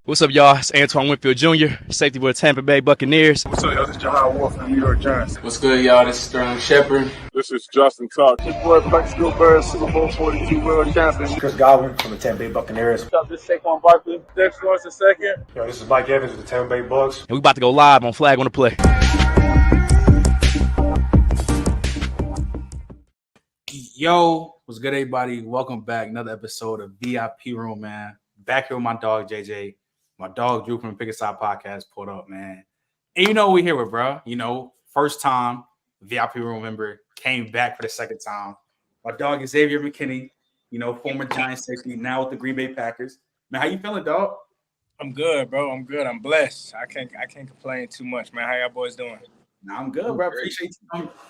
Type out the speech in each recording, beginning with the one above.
What's up, y'all? It's Antoine Winfield Jr., safety for the Tampa Bay Buccaneers. What's up, y'all? This is Jaire from the New York Giants. What's good, y'all? This is Sterling Shepard. This is Justin Tuck. Your boy, Plexico Bird, Super Bowl 42 world champion. Chris Godwin from the Tampa Bay Buccaneers. What's up? This is Saquon Barkley. Dex Lawrence II. Yo, this is Mike Evans with the Tampa Bay Bucks. And we about to go live on Flag on the Play. Yo, what's good, everybody? Welcome back. Another episode of VIP Room, man. Back here with my dog, JJ. My dog, Drew from the Pick Aside Podcast, pulled up, man. And you know what we here with, bro. You know, first time VIP Room member, came back for the second time. My dog is Xavier McKinney, you know, former Giants safety, now with the Green Bay Packers. Man, how you feeling, dog? I'm good, bro. I'm good. I'm blessed. I can't complain too much, man. How y'all boys doing? Nah, I'm good, bro.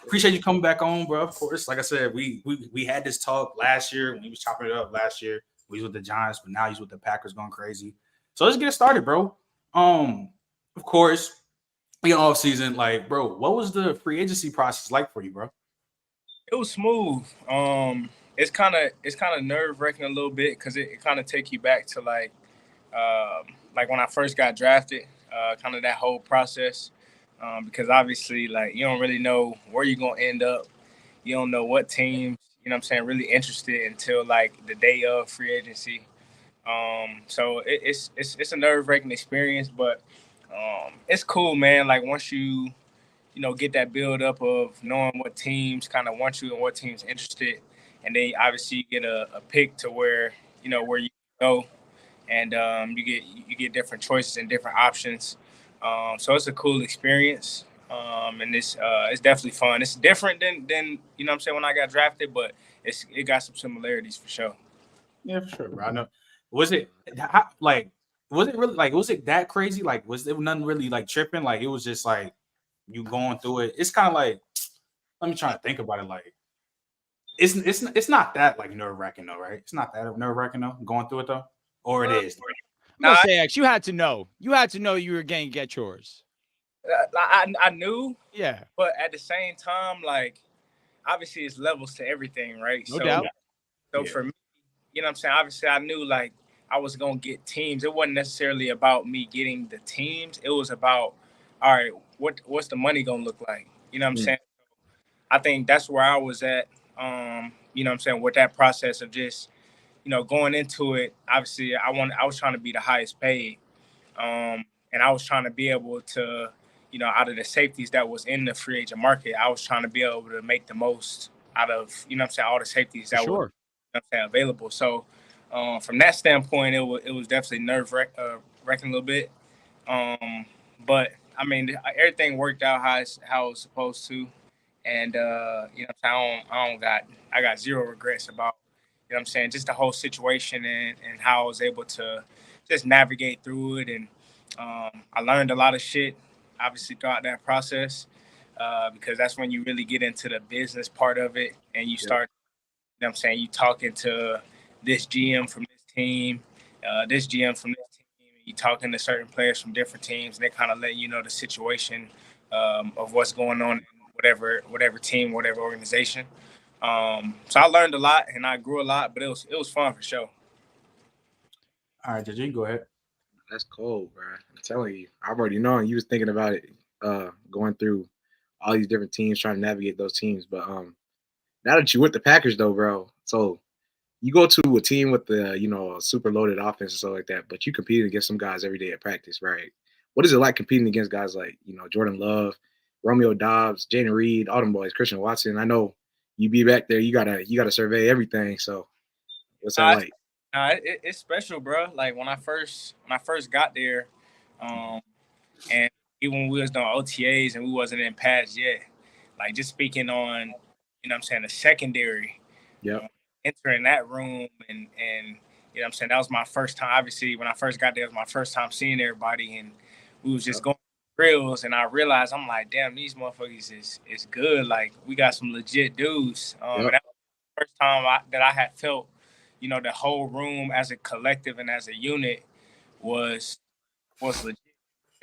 Appreciate you coming back on, bro. Of course, like I said, we had this talk last year. We was chopping it up last year. We was with the Giants, but now he's with the Packers going crazy. So let's get it started, bro. Of course, in off season, like, bro, what was the free agency process like for you, bro? It was smooth. It's kind of nerve-wracking a little bit because it kind of take you back to like when I first got drafted, kind of that whole process. Because obviously, like, you don't really know where you're gonna end up. You don't know what teams, you know what I'm saying, really interested until like the day of free agency. So it's a nerve-wracking experience, but it's cool, man. Like once you get that build up of knowing what teams kind of want you and what teams interested, and then obviously you get a pick to where you go, and you get different choices and different options. So it's a cool experience, and it's definitely fun. It's different than you know what I'm saying when I got drafted, but it got some similarities for sure. Yeah, for sure, bro. I know. Was it really like was it that crazy? Like, was there nothing really like tripping? Like, it was just like you going through it. It's kind of like, let me try to think about it. Like, it's not that like nerve wracking though, right? It's not that nerve wracking though, going through it though, or it is. I'm gonna say, X, you had to know. You had to know you were going to get yours. I knew, yeah, but at the same time, like, obviously it's levels to everything, right? No doubt. So for me, you know what I'm saying? Obviously, I knew like I was gonna get teams. It wasn't necessarily about me getting the teams. It was about, all right, what's the money gonna look like? You know what I'm saying? I think that's where I was at. You know what I'm saying, with that process of just, going into it. Obviously, I was trying to be the highest paid, and I was trying to be able to, out of the safeties that was in the free agent market, I was trying to be able to make the most out of, you know what I'm saying, all the safeties that were available. So from that standpoint, it was definitely nerve-wracking a little bit. But I mean, everything worked out how it was supposed to, and I got zero regrets about, you know what I'm saying, just the whole situation and how I was able to just navigate through it. And I learned a lot of shit, obviously, throughout that process, because that's when you really get into the business part of it and you start, you know what I'm saying, you talking to this GM from this team, this GM from this team, you talking to certain players from different teams, and they kind of let you know the situation of what's going on in whatever team, whatever organization. So I learned a lot and I grew a lot, but it was fun for sure. All right, JJ, go ahead. That's cold, bro. I'm telling you. I've already known you was thinking about it, going through all these different teams, trying to navigate those teams. But now that you with the Packers, though, bro, so you go to a team with the, super loaded offense and stuff like that, but you competing against some guys every day at practice, right? What is it like competing against guys like, Jordan Love, Romeo Dobbs, Jaden Reed, all them boys, Christian Watson? I know you be back there, you gotta survey everything. So what's that like? It's special, bro. Like when I first got there, and even when we was doing OTAs and we wasn't in pads yet, like just speaking on, you know what I'm saying, the secondary, entering that room and you know what I'm saying, that was my first time. Obviously, when I first got there, it was my first time seeing everybody, and we was just going drills, and I realized, I'm like, damn, these motherfuckers is good. Like, we got some legit dudes. And that was the first time that I had felt, the whole room as a collective and as a unit was legit.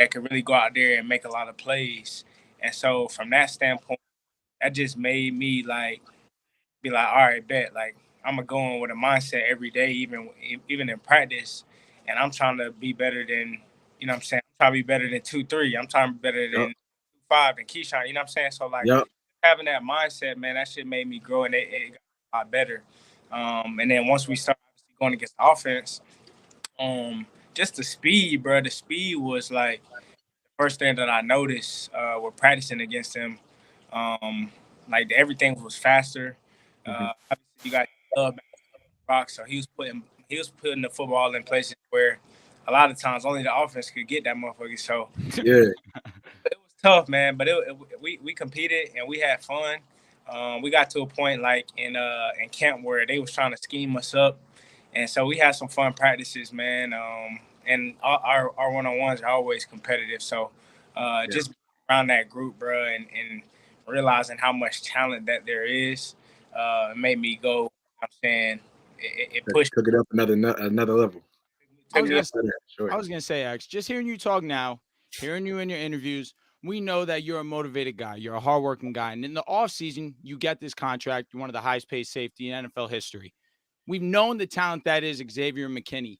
That could really go out there and make a lot of plays. And so from that standpoint, that just made me be like, all right, bet. Like, I'm going to go in with a mindset every day, even in practice, and I'm trying to be better than, you know what I'm saying? I'm trying to be better than 2-3. I'm trying to be better than 5 and Keyshawn, you know what I'm saying? So, like, having that mindset, man, that shit made me grow, and it got a lot better. And then once we started going against offense, just the speed, bro. The speed was like the first thing that I noticed with practicing against him. Like everything was faster. Obviously you got rock, so he was putting the football in places where a lot of times only the offense could get that motherfucker. So Yeah. it was tough, man. But we competed and we had fun. We got to a point like in camp where they was trying to scheme us up, and so we had some fun practices, man. And our one-on-ones are always competitive. So just around that group, bro, and realizing how much talent that there is, made me go. You know what I'm saying it pushed. Took it up another level. I was gonna say, X, just hearing you talk now, hearing you in your interviews, we know that you're a motivated guy. You're a hardworking guy. And in the offseason, you get this contract. You're one of the highest paid safety in NFL history. We've known the talent that is Xavier and McKinney.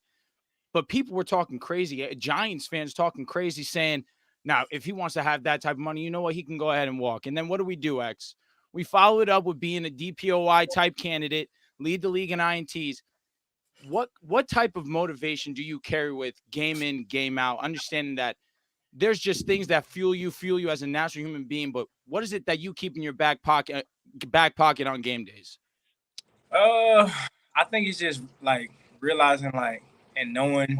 But people were talking crazy. Giants fans talking crazy, saying, now, if he wants to have that type of money, you know what? He can go ahead and walk. And then what do, X? We follow it up with being a DPOI type candidate, lead the league in INTs. What type of motivation do you carry with game in, game out, understanding that there's just things that fuel you as a natural human being, but what is it that you keep in your back pocket on game days? I think it's just like realizing and knowing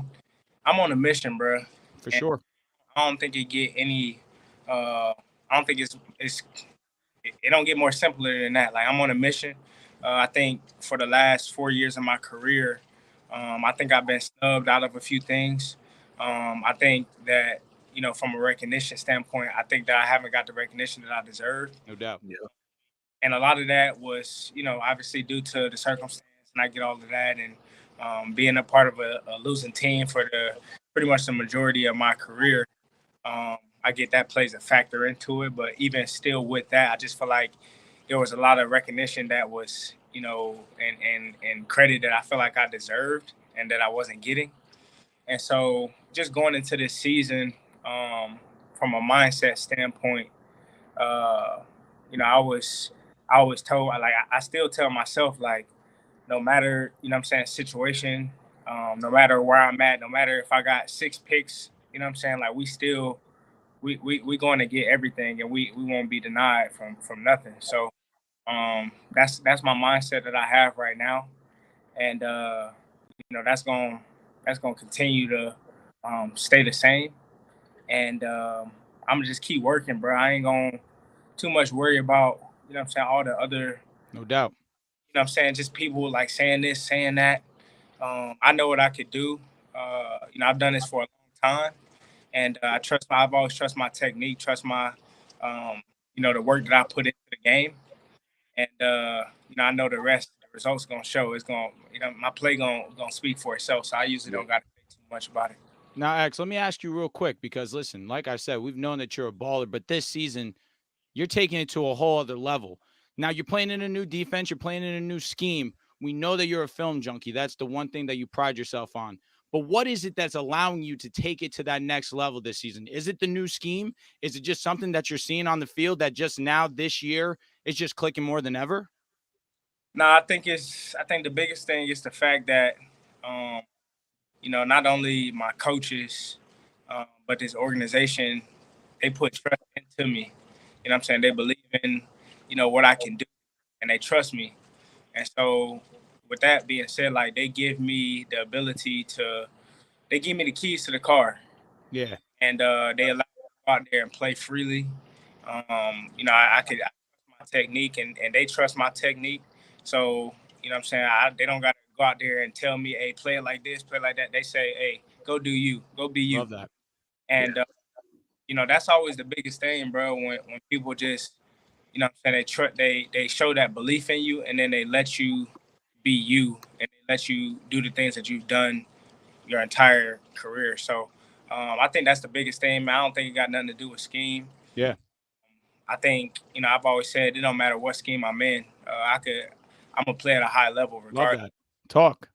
I'm on a mission, bro. For sure. I don't think it get any I don't think it don't get more simpler than that. Like I'm on a mission. I think for the last 4 years of my career, I think I've been snubbed out of a few things. I think that, from a recognition standpoint, I think that I haven't got the recognition that I deserve. No doubt. Yeah. And a lot of that was, obviously due to the circumstance, and I get all of that, and being a part of a losing team for pretty much the majority of my career. I get that plays a factor into it, but even still with that, I just feel like there was a lot of recognition that was, and credit that I feel like I deserved and that I wasn't getting. And so just going into this season, from a mindset standpoint, I always told, I still tell myself, like, no matter, situation, no matter where I'm at, no matter if I got 6 picks, like we going to get everything, and we won't be denied from nothing. So that's my mindset that I have right now, and that's going to continue to stay the same, and I'm gonna just keep working, bro. I ain't gonna too much worry about all the other, no doubt, just people like saying this, saying that. I know what I could do. I've done this for a long time. And I've always trust my technique, trust my, the work that I put into the game. And, I know the results going to show. It's going to, my play going to speak for itself. So I usually don't got to think too much about it. Now, X, let me ask you real quick, because listen, like I said, we've known that you're a baller, but this season you're taking it to a whole other level. Now you're playing in a new defense. You're playing in a new scheme. We know that you're a film junkie. That's the one thing that you pride yourself on. But what is it that's allowing you to take it to that next level this season? Is it the new scheme? Is it just something that you're seeing on the field that just now this year is just clicking more than ever? No, I think the biggest thing is the fact that, not only my coaches, but this organization, they put trust into me. You know what I'm saying? They believe in, what I can do, and they trust me. And so with that being said, like, they give me the ability they give me the keys to the car. Yeah. And they allow me to go out there and play freely. I trust my technique, and they trust my technique. So, what I'm saying? They don't got to go out there and tell me, hey, play it like this, play it like that. They say, hey, go do you, go be you. Love that. And, that's always the biggest thing, bro, when people just, they show that belief in you, and then they let you be you, and they let you do the things that you've done your entire career. So I think that's the biggest thing, man. I don't think it got nothing to do with scheme. Yeah. I think, I've always said it don't matter what scheme I'm in. I'm gonna play at a high level regardless. Love that. Talk.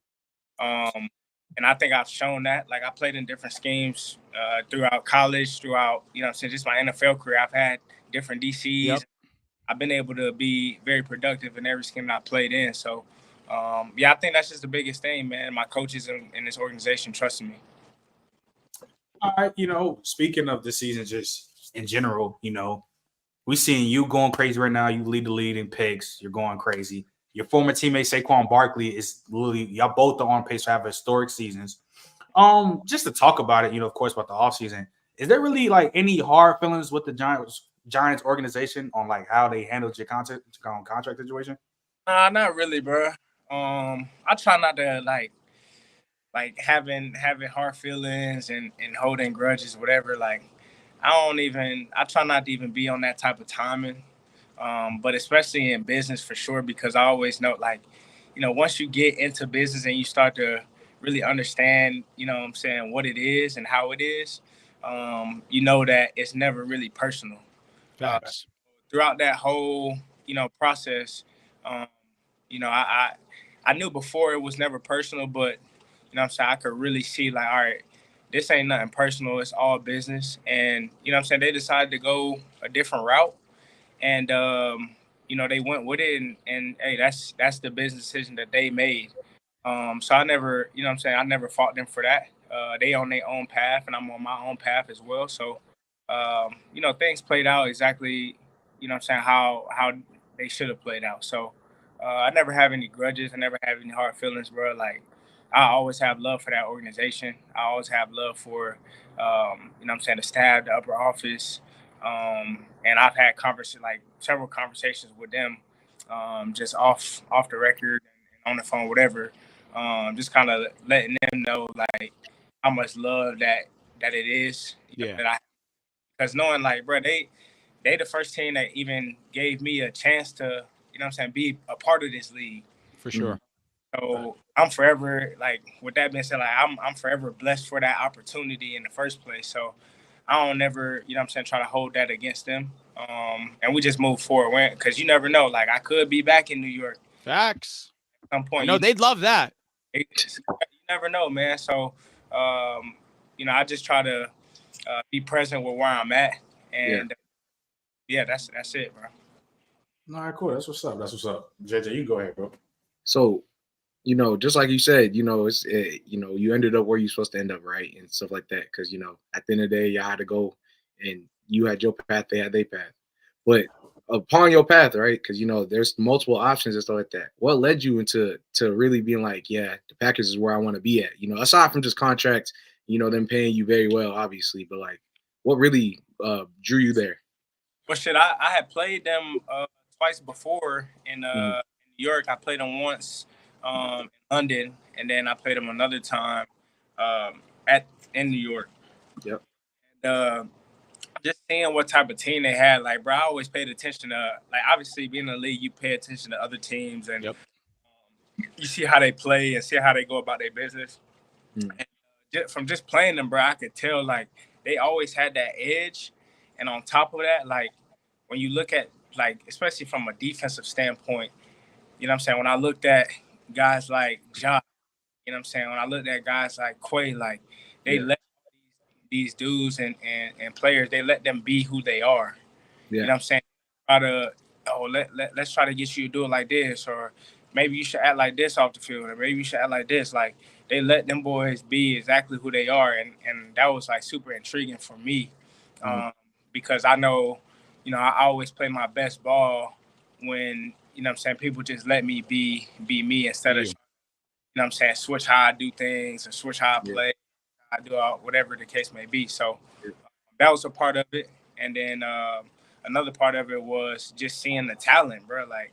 And I think I've shown that. Like I played in different schemes throughout college, throughout, you know what I'm saying, just my NFL career. I've had different DCs. Yep. I've been able to be very productive in every scheme that I played in. So, yeah, I think that's just the biggest thing, man. My coaches in this organization trusting me. All right, speaking of the season, just in general, we seeing you going crazy right now. You lead the league in picks. You're going crazy. Your former teammate Saquon Barkley is literally, y'all both are on pace to have historic seasons. Just to talk about it, of course, about the offseason, is there really like any hard feelings with the Giants organization on like how they handled your contract situation? Not really, bro. I try not to like having hard feelings and holding grudges, whatever. Like I try not to even be on that type of timing. But especially in business for sure, because I always know, like, once you get into business and you start to really understand, what I'm saying, what it is and how it is, you know that it's never really personal. Facts. Throughout that whole, process, I knew before it was never personal, but, what I'm saying, I could really see like, all right, this ain't nothing personal. It's all business. And, what I'm saying, they decided to go a different route. And they went with it, and hey, that's the business decision that they made. So I never, I never fought them for that. They on their own path, and I'm on my own path as well. So, things played out exactly, how they should have played out. So I never have any grudges. I never have any hard feelings, bro. Like I always have love for that organization. I always have love for, the staff, the upper office. And I've had several conversations with them, just off the record and on the phone, whatever. Just kind of letting them know like how much love that it is. Because knowing like, bro, they the first team that even gave me a chance to, be a part of this league. For sure. So I'm forever, like, with that being said, like I'm forever blessed for that opportunity in the first place. So I don't never, try to hold that against them. And we just move forward because you never know. Like I could be back in New York. Facts. At some point. They'd love that. You never know, man. So, I just try to be present with where I'm at. And yeah, that's it, bro. All right, cool. That's what's up. JJ, you go ahead, bro. So, just like you said, it's you ended up where you're supposed to end up, right, and stuff like that. Because at the end of the day, y'all had to go, and you had your path, they had their path. But upon your path, right? Because there's multiple options and stuff like that. What led you into really being like, yeah, the Packers is where I want to be at? Aside from just contracts, them paying you very well, obviously, but like, what really drew you there? Well, shit, I had played them twice before in New York. I played them once in London, and then I played them another time in New York. Yep. And, just seeing what type of team they had, like, bro, I always paid attention to, like, obviously being in the league, you pay attention to other teams, and you see how they play and see how they go about their business. And from just playing them, bro, I could tell, like, they always had that edge. And on top of that, like, when you look at, like, especially from a defensive standpoint, when I looked at guys like Josh, when I looked at guys like Quay, like, they let these dudes and players, they let them be who they are. Try to, let's try to get you to do it like this, or maybe you should act like this off the field, or maybe you should act like this. Like, they let them boys be exactly who they are, and that was like super intriguing for me, because I know, I always play my best ball when people just let me be me instead of switch how I do things or switch how I play. I do whatever the case may be. So that was a part of it. And then another part of it was just seeing the talent, bro. Like,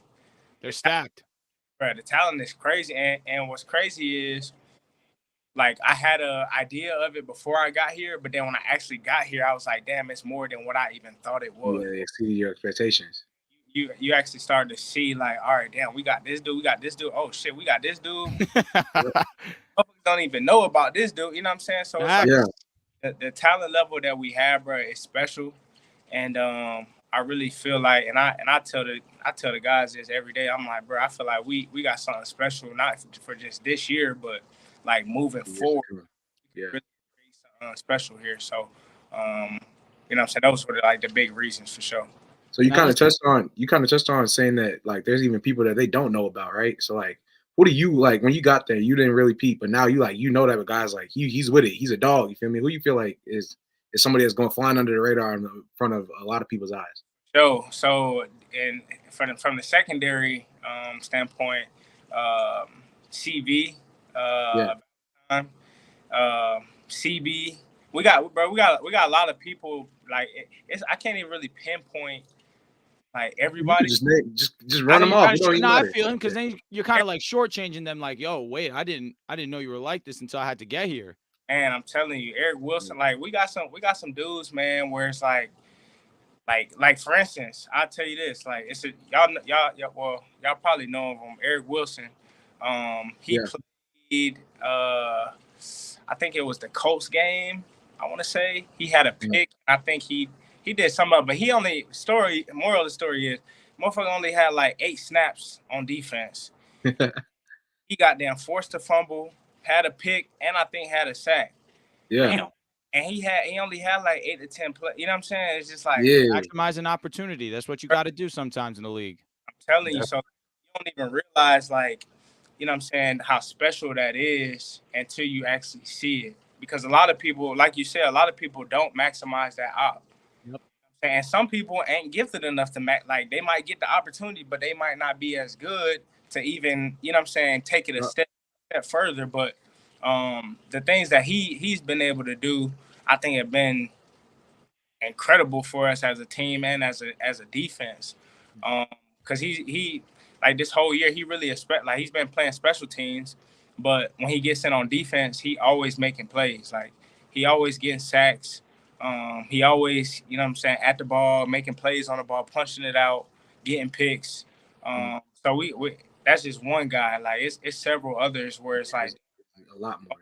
they're stacked. Bro, the talent is crazy. And what's crazy is, like, I had an idea of it before I got here, but then when I actually got here, I was like, damn, it's more than what I even thought it was. Yeah, exceeded your expectations. You actually started to see, like, all right, damn, we got this dude. Oh, shit, we got this dude. Don't even know about this dude. You know what I'm saying? So it's like, the talent level that we have, bro, is special. And I really feel like, and I tell the guys this every day. I'm like, bro, I feel like we got something special, not for just this year, but like moving forward. Yeah. Really special here. So, you know what I'm saying? Those were like the big reasons for sure. So you kind of touched on saying that like there's even people that they don't know about, right? So like, what do you like when you got there? You didn't really peep, but now you like that a guy's like he's with it. He's a dog. You feel me? Who you feel like is somebody that's going flying under the radar in front of a lot of people's eyes? So and from the secondary standpoint, CV, CB. We got a lot of people. Like I can't even really pinpoint like everybody. Just run them off. I feel him because then you're kind of like shortchanging them. Like, yo, wait, I didn't know you were like this until I had to get here. And I'm telling you, Eric Wilson. Like we got some dudes, man, where it's like for instance, I'll tell you this. Like it's y'all probably know of him, Eric Wilson. He played. I think it was the Colts game. I want to say he had a pick. I think he did something, but he only moral of the story is motherfucker only had like 8 snaps on defense. He got damn forced to fumble, had a pick, and I think had a sack. Yeah. Damn. And he only had like 8 to 10 play. You know what I'm saying? It's just like maximize an opportunity. That's what you got to do sometimes in the league. I'm telling you. So you don't even realize like, you know what I'm saying, how special that is until you actually see it. Because a lot of people, like you said, don't maximize that op. Yep. And some people ain't gifted enough to like they might get the opportunity, but they might not be as good to even, you know what I'm saying, take it a step further. But the things that he's been able to do, I think have been incredible for us as a team and as a defense. Because he like this whole year, he really like he's been playing special teams. But when he gets in on defense, he always making plays. Like he always getting sacks. He always, you know what I'm saying, at the ball, making plays on the ball, punching it out, getting picks. So we that's just one guy. Like it's several others where it's like a lot more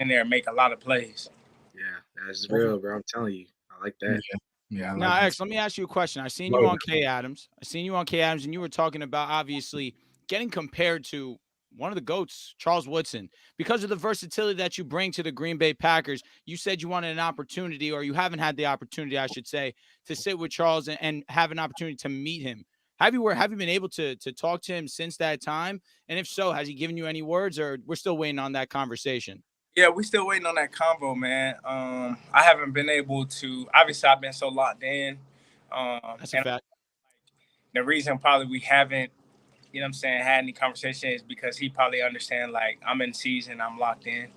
in there and make a lot of plays. Yeah, that's real, bro. I'm telling you, I like that. Yeah. Now, X, let me ask you a question. I seen you on K Adams, and you were talking about obviously getting compared to one of the GOATs, Charles Woodson, because of the versatility that you bring to the Green Bay Packers. You said you wanted an opportunity, or you haven't had the opportunity, I should say, to sit with Charles and have an opportunity to meet him. Have you been able to talk to him since that time? And if so, has he given you any words, or we're still waiting on that conversation? Yeah, we're still waiting on that convo, man. I haven't been able to. Obviously, I've been so locked in. That's a fact. The reason probably we haven't, you know what I'm saying, had any conversation is because he probably understand, like, I'm in season, I'm locked in.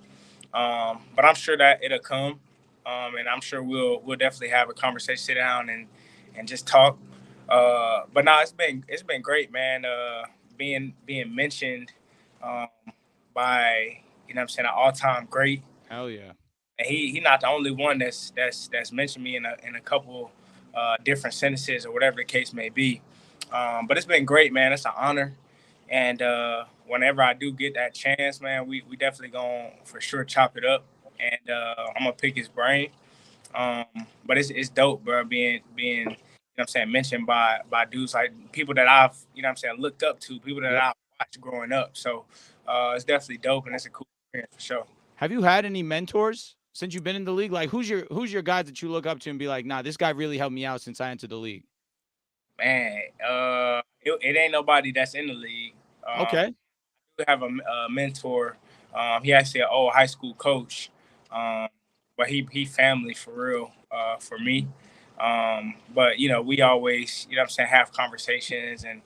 But I'm sure that it'll come. And I'm sure we'll definitely have a conversation, sit down and just talk. But no, it's been great, man. Being mentioned by, you know what I'm saying, an all-time great. Hell yeah. And he not the only one that's mentioned me in a couple different sentences or whatever the case may be. But it's been great, man. It's an honor. And whenever I do get that chance, man, we definitely gonna for sure chop it up. And I'm gonna pick his brain. But it's dope, bro, being you know what I'm saying, mentioned by dudes like people that I've, you know what I'm saying, looked up to, people that I've watched growing up. So it's definitely dope, and it's a cool experience for sure. Have you had any mentors since you've been in the league? Like who's your guy that you look up to and be like, nah, this guy really helped me out since I entered the league? Man, it ain't nobody that's in the league. Okay. I do have a mentor. He actually an old high school coach. But he family for real, for me. But, you know, we always, you know what I'm saying, have conversations and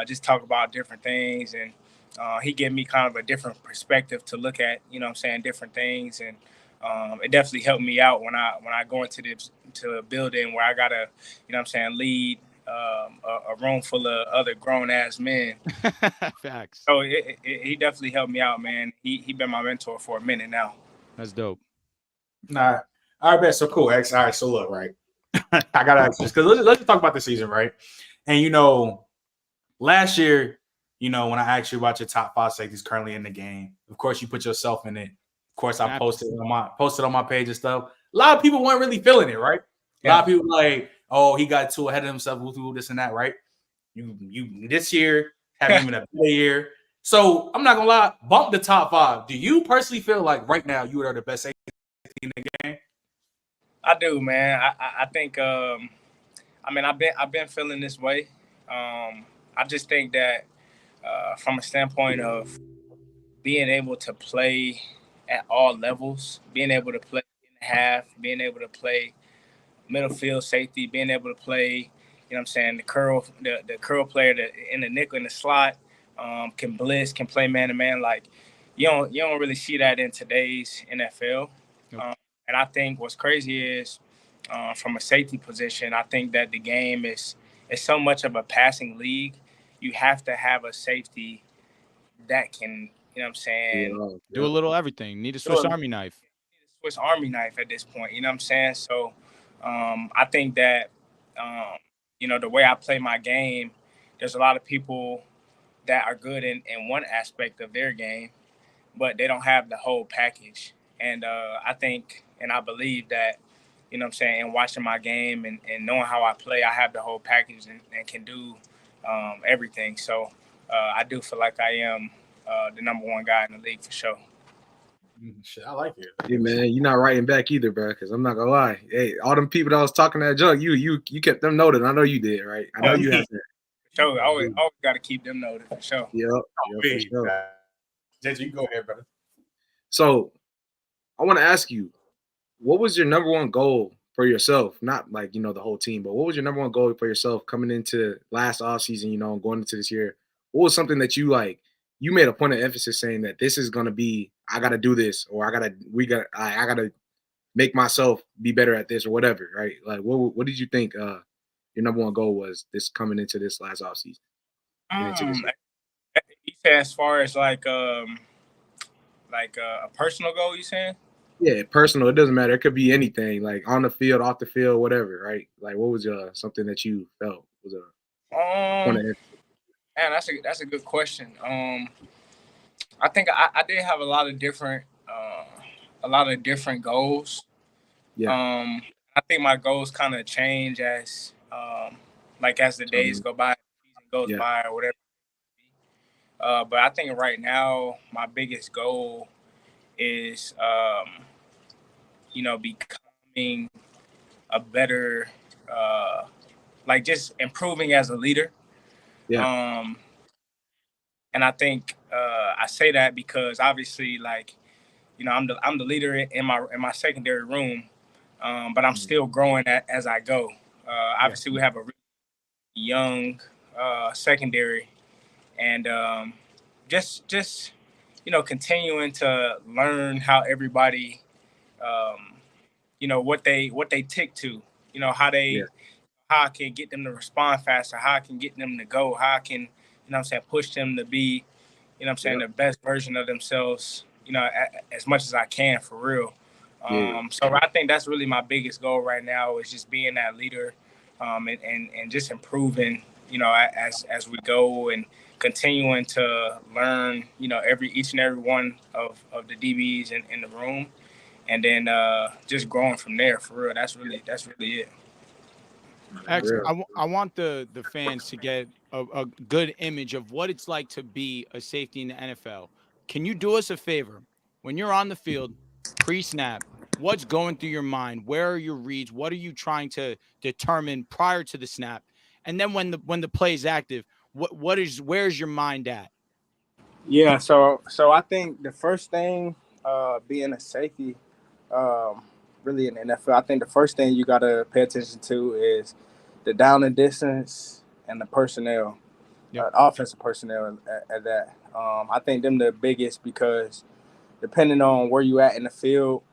just talk about different things. And he gave me kind of a different perspective to look at, you know what I'm saying, different things. And it definitely helped me out when I go into a building where I got to, you know what I'm saying, lead a room full of other grown-ass men. Facts. So he definitely helped me out, man. He been my mentor for a minute now. That's dope. Nah. All right, man. So cool, X. All right, so look, right. I gotta ask this because let's just talk about the season, right? And you know, last year, you know, when I asked you about your top 5 safeties currently in the game, of course you put yourself in it. Of course, I posted on my page and stuff. A lot of people weren't really feeling it, right? A lot of people like, oh, he got too ahead of himself, this and that, right? You this year having even a better year. So I'm not gonna lie, bump the top 5. Do you personally feel like right now you are the best safety in the game? I do, man. I think I mean I've been feeling this way. I just think that from a standpoint of being able to play at all levels, being able to play in the half, being able to play middle field safety, being able to play, you know what I'm saying, the curl player in the nickel in the slot, can blitz, can play man to man. Like you don't really see that in today's NFL. Nope. And I think what's crazy is from a safety position, I think that the game is so much of a passing league. You have to have a safety that can, you know what I'm saying, Do a little everything. Need a Swiss Army knife. Swiss Army knife at this point. You know what I'm saying? So I think that, you know, the way I play my game, there's a lot of people that are good in one aspect of their game, but they don't have the whole package. And I think and I believe that, you know what I'm saying, in watching my game and knowing how I play, I have the whole package and can do everything. So I do feel like I am the number one guy in the league for sure. Shit, I like it. Hey man, you're not writing back either, bro. Because I'm not gonna lie. Hey, all them people that was talking that junk, you kept them noted. I know you did, right? I know you had that. Sure, always got to keep them noted for sure. Yep, for sure. JJ, you go ahead, brother. So, I want to ask you, what was your number one goal for yourself? Not like, you know, the whole team, but what was your number one goal for yourself coming into last offseason, you know, and going into this year? What was something that you made a point of emphasis saying that this is going to be, I got to do this, or I got to make myself be better at this or whatever, right? Like, what did you think your number one goal was this coming into this last offseason? You say as far as like a personal goal, you saying? Yeah, personal. It doesn't matter. It could be anything, like on the field, off the field, whatever, right? Like, what was something that you felt was a point of emphasis? Man, that's a good question. I think I did have a lot of different goals. Yeah. I think my goals kind of change as as the days go by, season goes by, or whatever. But I think right now my biggest goal is becoming a better just improving as a leader. Yeah. And I think I say that because obviously, I'm the leader in my secondary room, but I'm still growing as I go. Obviously, we have a really young secondary, and just continuing to learn how everybody, what they tick to, how I can get them to respond faster, how I can get them to go, how I can, push them to be, the best version of themselves, as much as I can for real. So I think that's really my biggest goal right now is just being that leader, and just improving, as we go and continuing to learn, each and every one of the DBs in the room, and then just growing from there for real. That's really it. I want the fans to get a good image of what it's like to be a safety in the NFL. Can you do us a favor? When you're on the field, pre-snap, what's going through your mind? Where are your reads? What are you trying to determine prior to the snap? And then when the play is active, where's your mind at? Yeah, so I think the first thing, being a safety, really in the NFL, I think the first thing you got to pay attention to is the down and distance and the personnel, offensive personnel at that. I think them the biggest because depending on where you at in the field,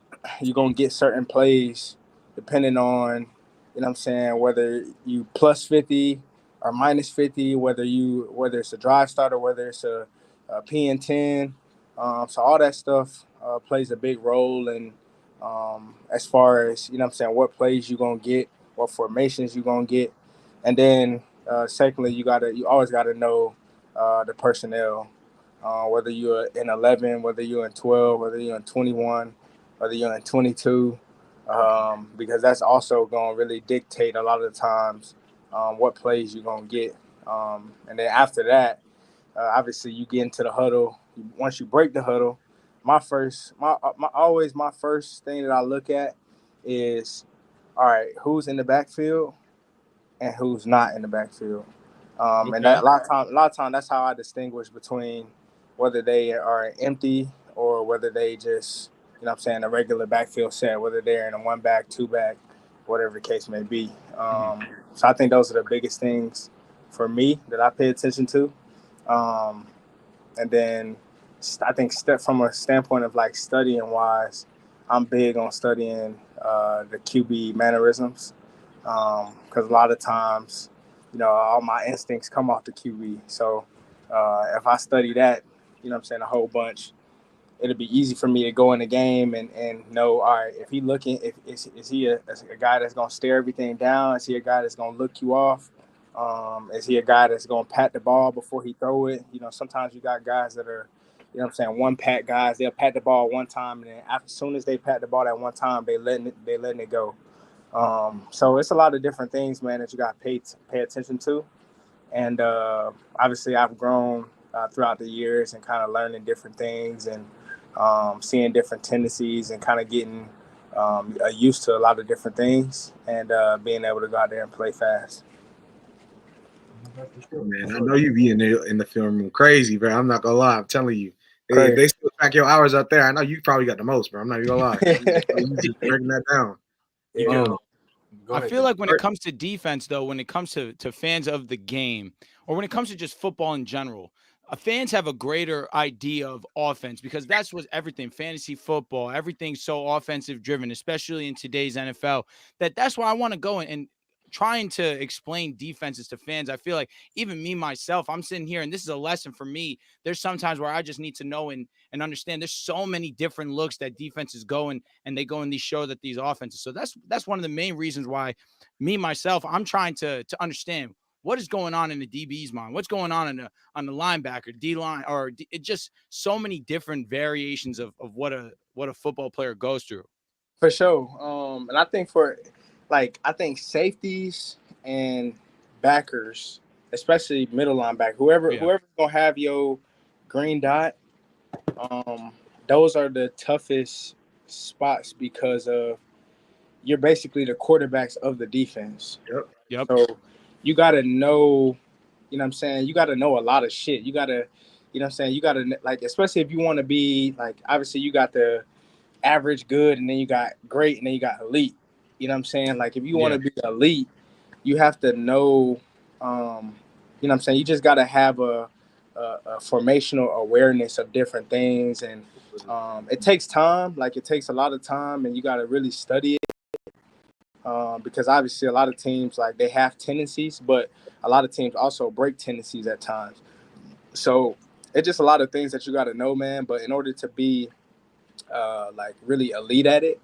you're going to get certain plays depending on, whether you plus 50 or minus 50, whether it's a drive starter, whether it's a PN10. So all that stuff plays a big role in as far as, what plays you're going to get, what formations you're going to get. And then secondly, you always got to know the personnel, whether you're in 11, whether you're in 12, whether you're in 21, whether you're in 22, because that's also going to really dictate a lot of the times what plays you're going to get. And then after that, Obviously, you get into the huddle. Once you break the huddle, my first thing that I look at is, all right, who's in the backfield and who's not in the backfield. And that a lot of time, that's how I distinguish between whether they are empty or whether they just, a regular backfield set, whether they're in a one back, two back, whatever the case may be. So I think those are the biggest things for me that I pay attention to. And then I think from a standpoint of like studying wise, I'm big on studying the QB mannerisms, because a lot of times, all my instincts come off the QB. So if I study that, a whole bunch, it'll be easy for me to go in the game and know, all right, if he looking, is he a guy that's going to stare everything down? Is he a guy that's going to look you off? Is he a guy that's going to pat the ball before he throw it? Sometimes you got guys that are, one pat guys. They'll pat the ball one time, and then as soon as they pat the ball that one time, they letting it go. So it's a lot of different things, man, that you got to pay attention to. And obviously I've grown throughout the years and kind of learning different things and seeing different tendencies and kind of getting used to a lot of different things and being able to go out there and play fast. Man, I know you be in the film room crazy, bro. I'm not gonna lie. I'm telling you, they still track your hours out there. I know you probably got the most, bro. I'm not even gonna lie. You just breaking that down. I feel like when it comes to defense, though, when it comes to fans of the game, or when it comes to just football in general, fans have a greater idea of offense because that's what everything, fantasy football, everything's so offensive driven, especially in today's NFL, that's why I want to go and trying to explain defenses to fans. I feel like even me, myself, I'm sitting here and this is a lesson for me. There's sometimes where I just need to know and understand there's so many different looks that defenses go and they go in these shows at these offenses. So that's one of the main reasons why me, myself, I'm trying to understand what is going on in the DB's mind, what's going on the linebacker, D line, or it just so many different variations of what a football player goes through. For sure. And I think I think safeties and backers, especially middle linebacker, whoever's gonna have your green dot, those are the toughest spots because of you're basically the quarterbacks of the defense. Yep. So you gotta know, you gotta know a lot of shit. You gotta, you gotta, like, especially if you want to be like, obviously you got the average, good, and then you got great, and then you got elite. Like if you want to be elite, you have to know, you just got to have a formational awareness of different things. And it takes time, like it takes a lot of time, and you got to really study it because obviously a lot of teams, like they have tendencies, but a lot of teams also break tendencies at times. So it's just a lot of things that you got to know, man. But in order to be like really elite at it,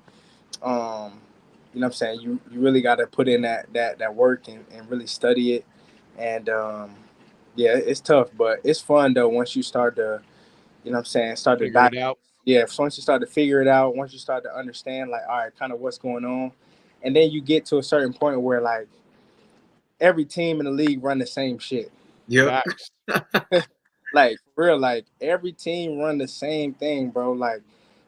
you really got to put in that work and really study it. And it's tough, but it's fun though once you start to, start to figure it out. Yeah, so once you start to figure it out, once you start to understand, like, all right, kind of what's going on, and then you get to a certain point where like every team in the league run the same shit. Yep. Like for real, like every team run the same thing, bro. Like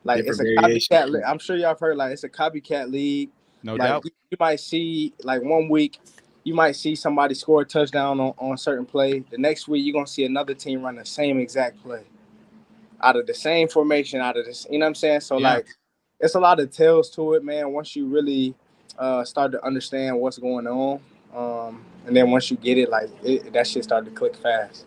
it's a copycat league. I'm sure y'all have heard, like, it's a copycat league. No doubt. You might see, like, 1 week, you might see somebody score a touchdown on a certain play. The next week, you're going to see another team run the same exact play out of the same formation, out of this, you know what I'm saying? So, like, it's a lot of tells to it, man, once you really start to understand what's going on. And then once you get it, like, that shit started to click fast.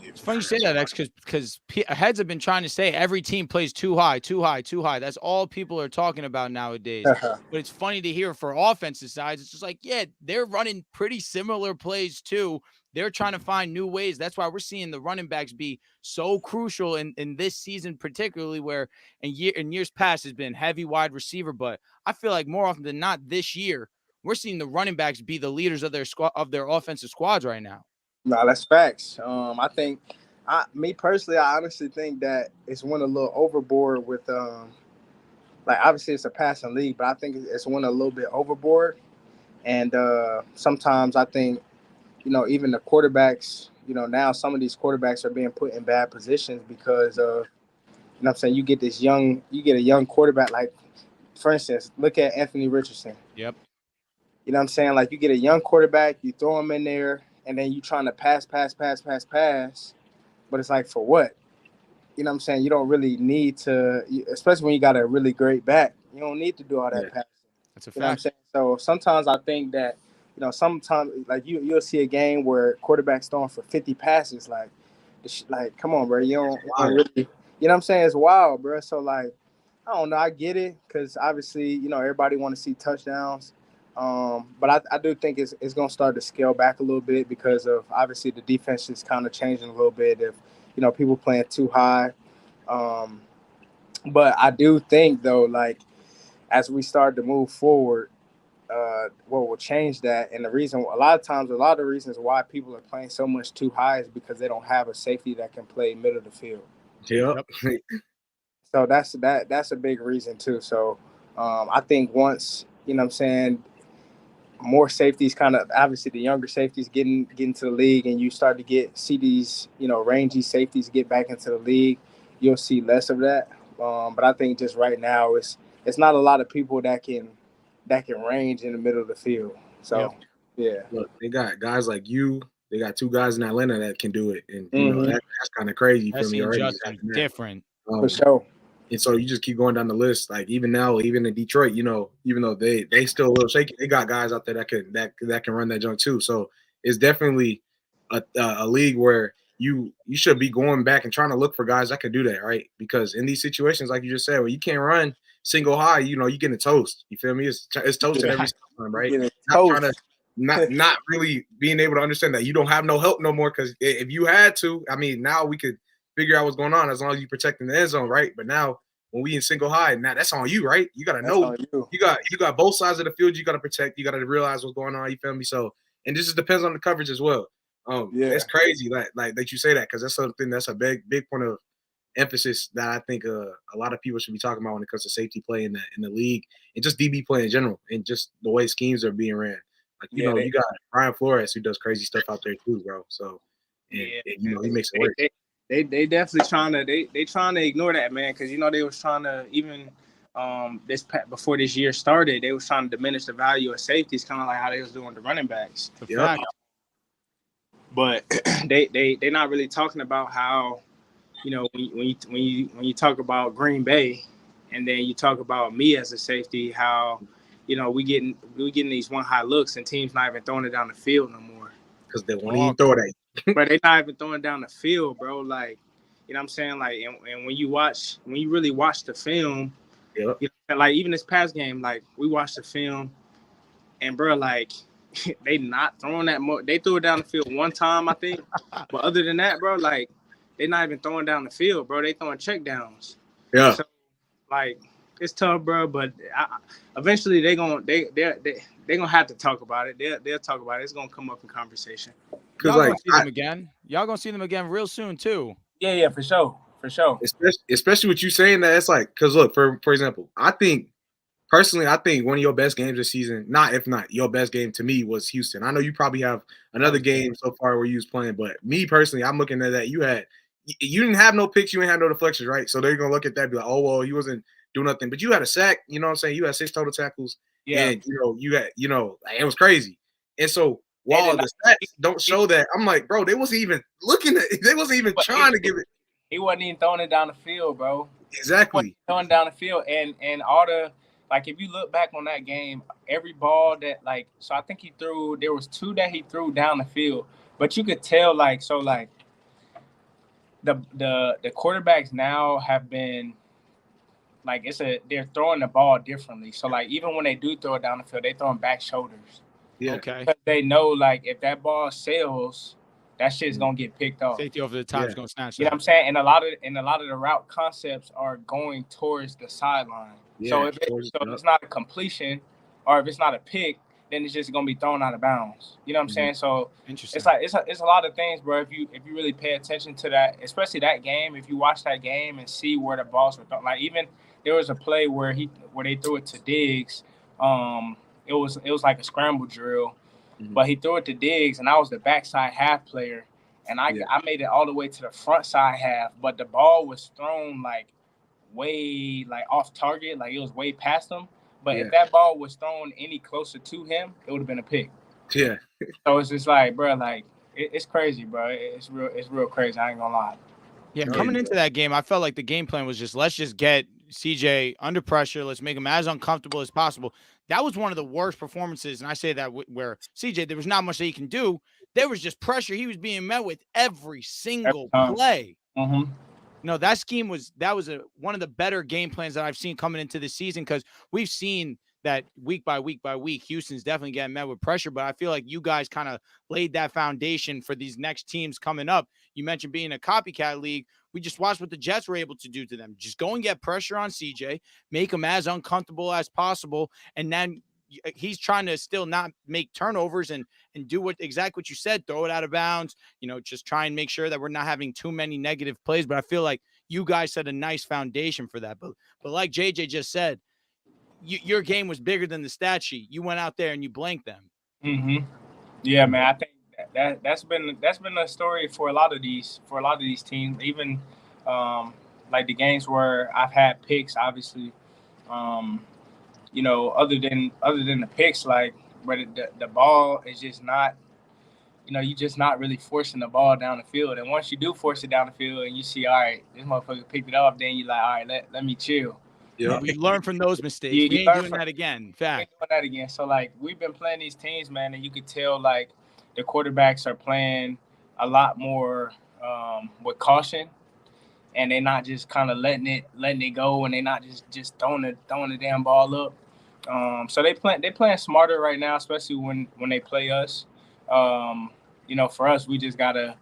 It's funny you say that, X, because heads have been trying to say every team plays too high. That's all people are talking about nowadays. But it's funny to hear for offensive sides. It's just like, they're running pretty similar plays too. They're trying to find new ways. That's why we're seeing the running backs be so crucial in this season, particularly where in years past has been heavy wide receiver. But I feel like more often than not this year, we're seeing the running backs be the leaders of their offensive squads right now. No, that's facts. I think, me personally, I honestly think that it's went a little overboard with, like, obviously it's a passing league, but I think it's went a little bit overboard. And sometimes I think, even the quarterbacks, now some of these quarterbacks are being put in bad positions because of, what I'm saying, you get a young quarterback, like, for instance, look at Anthony Richardson. Yep. You know what I'm saying? Like, you get a young quarterback, you throw him in there, and then you trying to pass. But it's like, for what? You know what I'm saying? You don't really need to, especially when you got a really great back. You don't need to do all that passing. That's a fact. You know what I'm saying? So sometimes I think that, sometimes, like, you'll see a game where quarterback's throwing for 50 passes. Like, come on, bro. You don't really, you know what I'm saying? It's wild, bro. So, like, I don't know. I get it because obviously, everybody want to see touchdowns. But I do think it's going to start to scale back a little bit because of, obviously, the defense is kind of changing a little bit if, people playing too high. But I do think, though, like, as we start to move forward, what will change that, and a lot of the reasons why people are playing so much too high is because they don't have a safety that can play middle of the field. Yep. So that's a big reason too. So I think once, more safeties, kind of, obviously the younger safeties getting into the league, and you start to see these, rangy safeties get back into the league, you'll see less of that. But I think just right now it's not a lot of people that can range in the middle of the field. So yeah. Look, they got guys like you. They got 2 guys in Atlanta that can do it, and that's kind of crazy for me already. Different. For sure. And so you just keep going down the list. Like, even now, even in Detroit, even though they still a little shaky, they got guys out there that can run that junk too. So it's definitely a league where you should be going back and trying to look for guys that can do that, right? Because in these situations, like you just said, where you can't run single high, you're getting toast. You feel me? It's toasted every time, right? Not really being able to understand that you don't have no help no more. Because if you had to, now we could figure out what's going on as long as you protecting the end zone, right? But now when we in single high, now that's on you, right? You gotta know you got both sides of the field you gotta protect. You gotta realize what's going on. You feel me? So, and this just depends on the coverage as well. It's crazy like that you say that, because that's something that's a big point of emphasis that I think a lot of people should be talking about when it comes to safety play in the league, and just DB play in general, and just the way schemes are being ran. Like, you got Brian Flores who does crazy stuff out there too, bro. So and he makes it work. They definitely trying to ignore that, man, because they was trying to, even before this year started, they was trying to diminish the value of safeties, kind of like how they was doing the running backs. Yeah. But they're not really talking about how, when you talk about Green Bay, and then you talk about me as a safety, how we getting these one high looks and teams not even throwing it down the field no more. Because they won't even throw it. But they're not even throwing down the field, bro. Like, what I'm saying? Like, and when you really watch the film, like, even this past game, like, we watched the film, and, bro, like, they not throwing that much. They threw it down the field one time, I think. But other than that, bro, like, they not even throwing down the field, bro. They throwing check downs. Yeah. So, like, it's tough, bro. But eventually they're gonna have to talk about it. They'll talk about it. It's gonna come up in conversation. Y'all gonna see them again. Y'all gonna see them again real soon too. Yeah, for sure. Especially with you saying that, it's like, because look, for example, I think one of your best games this season, if not your best game to me, was Houston. I know you probably have another game so far where you was playing, but me personally, I'm looking at that. You didn't have no picks, you didn't have no deflections, right? So they're gonna look at that and be like, oh well, he wasn't doing nothing, but you had a sack. You know what I'm saying? You had 6 total tackles. Yeah. And you had, it was crazy. And so while the stats don't show that, I'm like, bro, they wasn't even looking at it. They wasn't even trying to give it. He wasn't even throwing it down the field, bro. Exactly. Throwing down the field. And all the, like, if you look back on that game, every ball that, like, so I think there was 2 that he threw down the field. But you could tell, like, so, like, the quarterbacks now have been, like, they're throwing the ball differently. So, like, even when they do throw it down the field, they throwing back shoulders. Yeah. Okay. Because they know, like, if that ball sails, that shit's gonna get picked off. Safety over the top is gonna snatch. You know what I'm saying? And a lot of the route concepts are going towards the sideline. Yeah, so if it's not a completion, or if it's not a pick, then it's just gonna be thrown out of bounds. You know what I'm saying? So interesting. It's like it's a lot of things, bro. If you really pay attention to that, especially that game, if you watch that game and see where the balls were thrown, like, even there was a play where they threw it to Diggs. It was like a scramble drill, but he threw it to Diggs, and I was the backside half player, and I made it all the way to the front side half, but the ball was thrown like way like off target, like it was way past him. But if that ball was thrown any closer to him, it would have been a pick. Yeah. So it's just like, bro, like it's crazy, bro. It's real crazy. I ain't gonna lie. Yeah, coming into that game, I felt like the game plan was just let's just get CJ under pressure. Let's make him as uncomfortable as possible. That was one of the worst performances, and I say that where CJ, there was not much that he can do. There was just pressure he was being met with every single play. Mm-hmm. No, that scheme was one of the better game plans that I've seen coming into this season, because we've seen that week by week by week, Houston's definitely getting met with pressure, but I feel like you guys kind of laid that foundation for these next teams coming up. You mentioned being a copycat league. We just watched what the Jets were able to do to them. Just go and get pressure on CJ, make him as uncomfortable as possible, and then he's trying to still not make turnovers and do exactly what you said, throw it out of bounds, just try and make sure that we're not having too many negative plays. But I feel like you guys set a nice foundation for that. But like JJ just said, your game was bigger than the stat sheet. You went out there and you blanked them. Mm-hmm. Yeah, man. I think that's been a story for a lot of these teams. Even like the games where I've had picks, obviously. Other than the picks, like, but the ball is just not, you're just not really forcing the ball down the field. And once you do force it down the field and you see, all right, this motherfucker picked it up, then you're like, all right, let me chill. Yeah, we learn from those mistakes. We ain't doing that again. Fact. Doing that again. So, like, we've been playing these teams, man, and you could tell, like, the quarterbacks are playing a lot more with caution, and they're not just kind of letting it go, and they're not just throwing the damn ball up. So they're playing smarter right now, especially when they play us. For us, we just gotta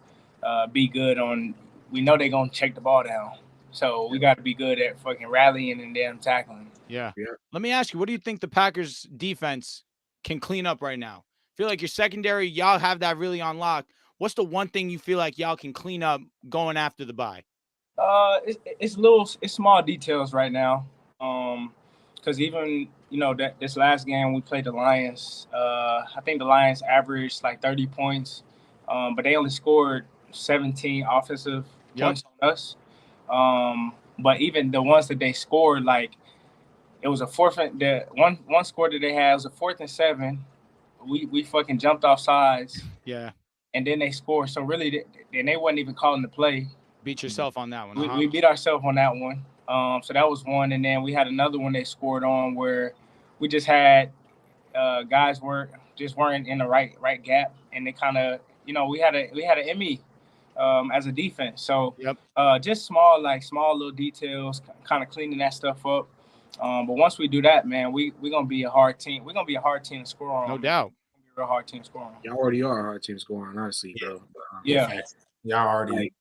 be good on. We know they're gonna check the ball down. So we got to be good at fucking rallying and damn tackling. Yeah. Let me ask you, what do you think the Packers defense can clean up right now? I feel like your secondary, y'all have that really on lock. What's the one thing you feel like y'all can clean up going after the bye? It's small details right now. Because even, this last game we played the Lions. I think the Lions averaged like 30 points, but they only scored 17 offensive points on us. But even the ones that they scored, like, it was a one score that they had was a 4th and 7. We fucking jumped off sides. Yeah. And then they scored. So really, and they wasn't even calling the play. Beat yourself on that one. We beat ourselves on that one. So that was one. And then we had another one they scored on where we just had guys weren't in the right gap, and they kind of, we had an ME. As a defense. So just small little details, kind of cleaning that stuff up. But once we do that, man, we're going to be a hard team. We're going to be a hard team to score on. No doubt. We're a hard team to score on. Y'all already are a hard team to score on, honestly, bro. Yeah. Y'all already.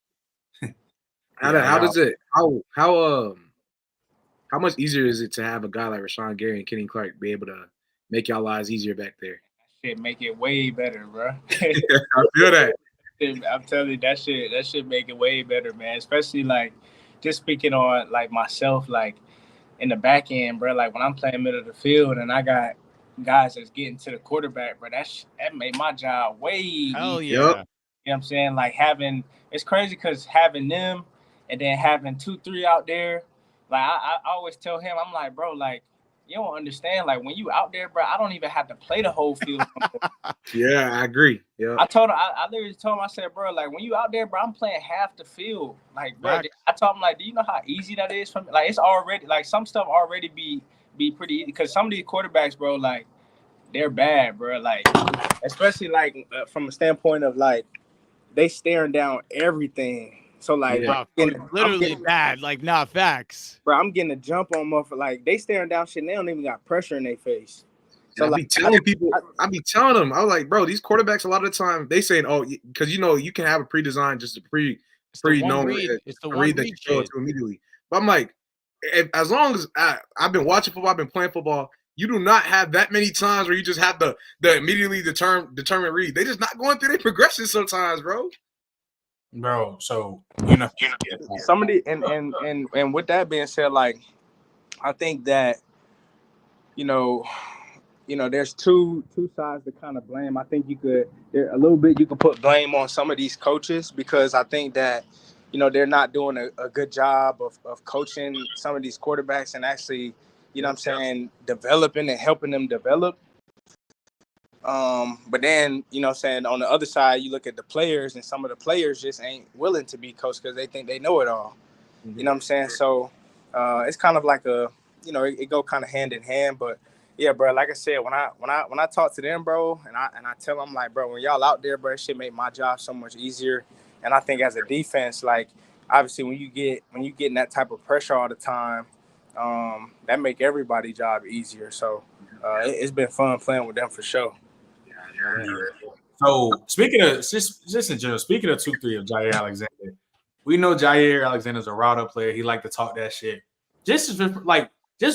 How much easier is it to have a guy like Rashawn Gary and Kenny Clark be able to make y'all lives easier back there? That shit make it way better, bro. I feel that. I'm telling you, that shit make it way better, man. Especially, like, just speaking on, like, myself, like, in the back end, bro. Like, when I'm playing middle of the field and I got guys that's getting to the quarterback, bro, that made my job way easier. Hell yeah. You know what I'm saying? Like, it's crazy because having them and then having 2-3 out there, like, I always tell him, I'm like, bro, like, you don't understand. Like, when you out there, bro, I don't even have to play the whole field. Yeah, I agree. Yeah. I literally told him, I said, bro, like, when you out there, bro, I'm playing half the field. Like, bro, I told him, like, do you know how easy that is for me? Like, it's already, like, some stuff already be pretty easy. Because some of these quarterbacks, bro, like, they're bad, bro. Like, especially, like, from a standpoint of, like, they staring down everything. So, like, literally bad, like, not facts. Bro, I'm getting a jump on motherfucker. Like, they staring down shit and they don't even got pressure in their face. So, I be telling people, I be telling them, I was like, bro, these quarterbacks, a lot of the time, they saying, oh, because, you can have a pre-design, just a pre-known read. It's the read that you throw it to immediately. But I'm like, as long as I've been watching football, I've been playing football, you do not have that many times where you just have the immediately determined read. They just not going through their progression sometimes, bro. Bro, so somebody and with that being said, like, I think that there's two sides to kind of blame. I think you could put blame on some of these coaches because I think that they're not doing a good job of coaching some of these quarterbacks and actually developing and helping them develop. But then, on the other side, you look at the players and some of the players just ain't willing to be coached because they think they know it all. Mm-hmm. You know what I'm saying? So it's kind of like it go kind of hand in hand. But yeah, bro, like I said, when I talk to them, bro, and I tell them like, bro, when y'all out there, bro, it should make my job so much easier. And I think as a defense, like obviously when you getting that type of pressure all the time, that make everybody's job easier. So it's been fun playing with them for sure. Yeah. So speaking of just in general, speaking of 2-3 of Jaire Alexander, we know Jaire Alexander's a router player. He like to talk that shit. Just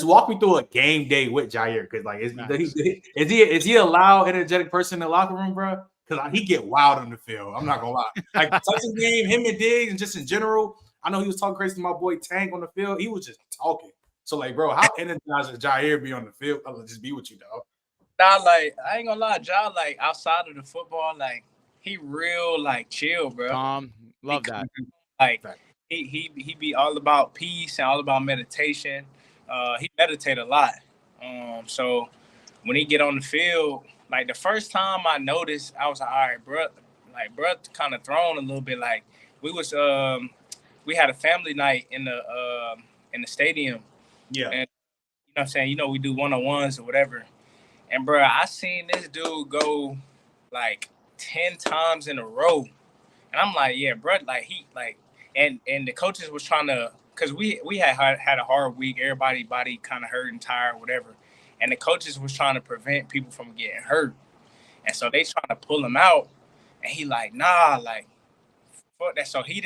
walk me through a game day with Jaire, because like is he a loud, energetic person in the locker room, bro? Because he get wild on the field. I'm not gonna lie. Like Texas game, him and Diggs, and just in general, I know he was talking crazy to my boy Tank on the field. He was just talking. So like, bro, how energized does Jaire be on the field? I'll just be with you, dog. Nah, like I ain't gonna lie, Ja, like outside of the football, like he real like chill, bro. Love that. Like he be all about peace and all about meditation. He meditate a lot. So when he get on the field, like the first time I noticed, I was like, all right, bro, like bro, kind of thrown a little bit. Like we had a family night in the stadium. Yeah. And you know what I'm saying, we do one-on-ones or whatever. And, bro, I seen this dude go, like, 10 times in a row. And I'm like, yeah, bro, like, and the coaches was trying to, because we had a hard week. Everybody body kind of hurt and tired, whatever. And the coaches was trying to prevent people from getting hurt. And so they trying to pull him out. And he like, nah, like, fuck that. So he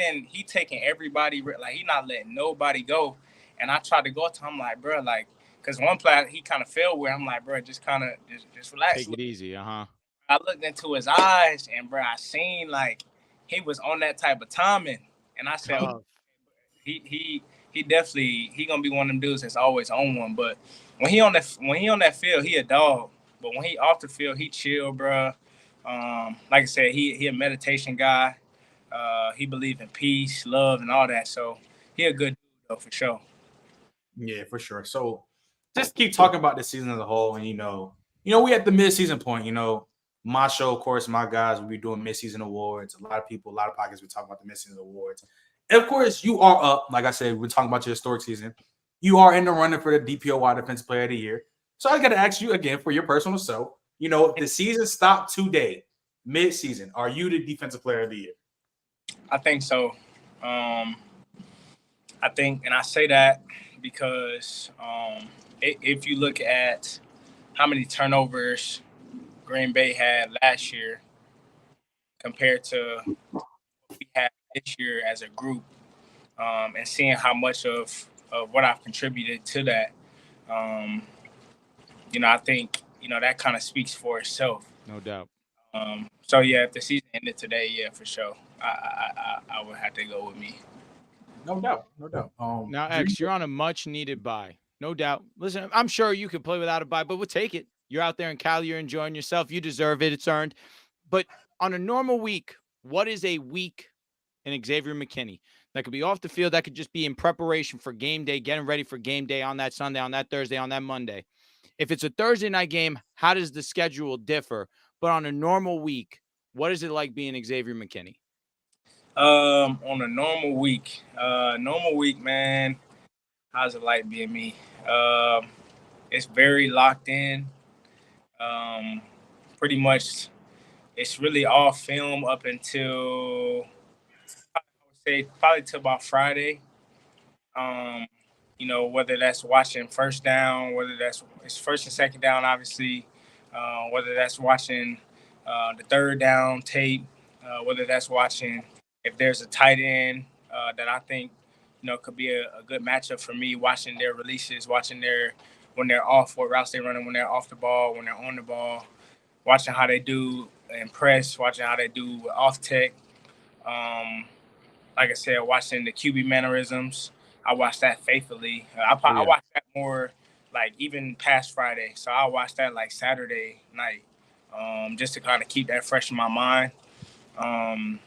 taking everybody, like, he not letting nobody go. And I tried to go to him like, bro, like, because one play he kind of fell where I'm like, bro, just relax. Take it easy, I looked into his eyes and, bro, I seen like he was on that type of timing, and I said, he definitely gonna be one of them dudes that's always on one. But when he on that field, he a dog. But when he off the field, he chill, bro. Like I said, he a meditation guy. He believe in peace, love, and all that. So he a good dude though, for sure. Yeah, for sure. So just keep talking about the season as a whole. And, we at the mid-season point, my show, of course, my guys will be doing mid-season awards. A lot of people, a lot of podcasts, we talk about the mid-season awards. And, of course, you are up. Like I said, we're talking about your historic season. You are in the running for the DPOY Defensive Player of the Year. So I got to ask you again for your personal self, if the season stopped today, mid-season, are you the Defensive Player of the Year? I think so. I think, and I say that because if you look at how many turnovers Green Bay had last year compared to what we had this year as a group, and seeing how much of what I've contributed to that, I think, that kind of speaks for itself. No doubt. So, yeah, if the season ended today, yeah, for sure, I would have to go with me. No doubt. Now, X, you're on a much-needed bye. No doubt. Listen, I'm sure you could play without a bye, but we'll take it. You're out there in Cali. You're enjoying yourself. You deserve it. It's earned. But on a normal week, what is a week in Xavier McKinney? That could be off the field. That could just be in preparation for game day, getting ready for game day on that Sunday, on that Thursday, on that Monday. If it's a Thursday night game, how does the schedule differ? But on a normal week, what is it like being Xavier McKinney? On a normal week, man, how's it like being me? It's very locked in. Pretty much, it's really all film up until, I would say, probably till about Friday. Whether that's watching first down, whether it's first and second down, obviously, whether that's watching the third down tape, whether that's watching if there's a tight end that I think, could be a good matchup for me, watching their releases, watching when they're off, what routes they're running, when they're off the ball, when they're on the ball, watching how they do in press, watching how they do off tech. Like I said, watching the QB mannerisms. I watch that faithfully. I watch that more like even past Friday. So I'll watch that like Saturday night, just to kind of keep that fresh in my mind. And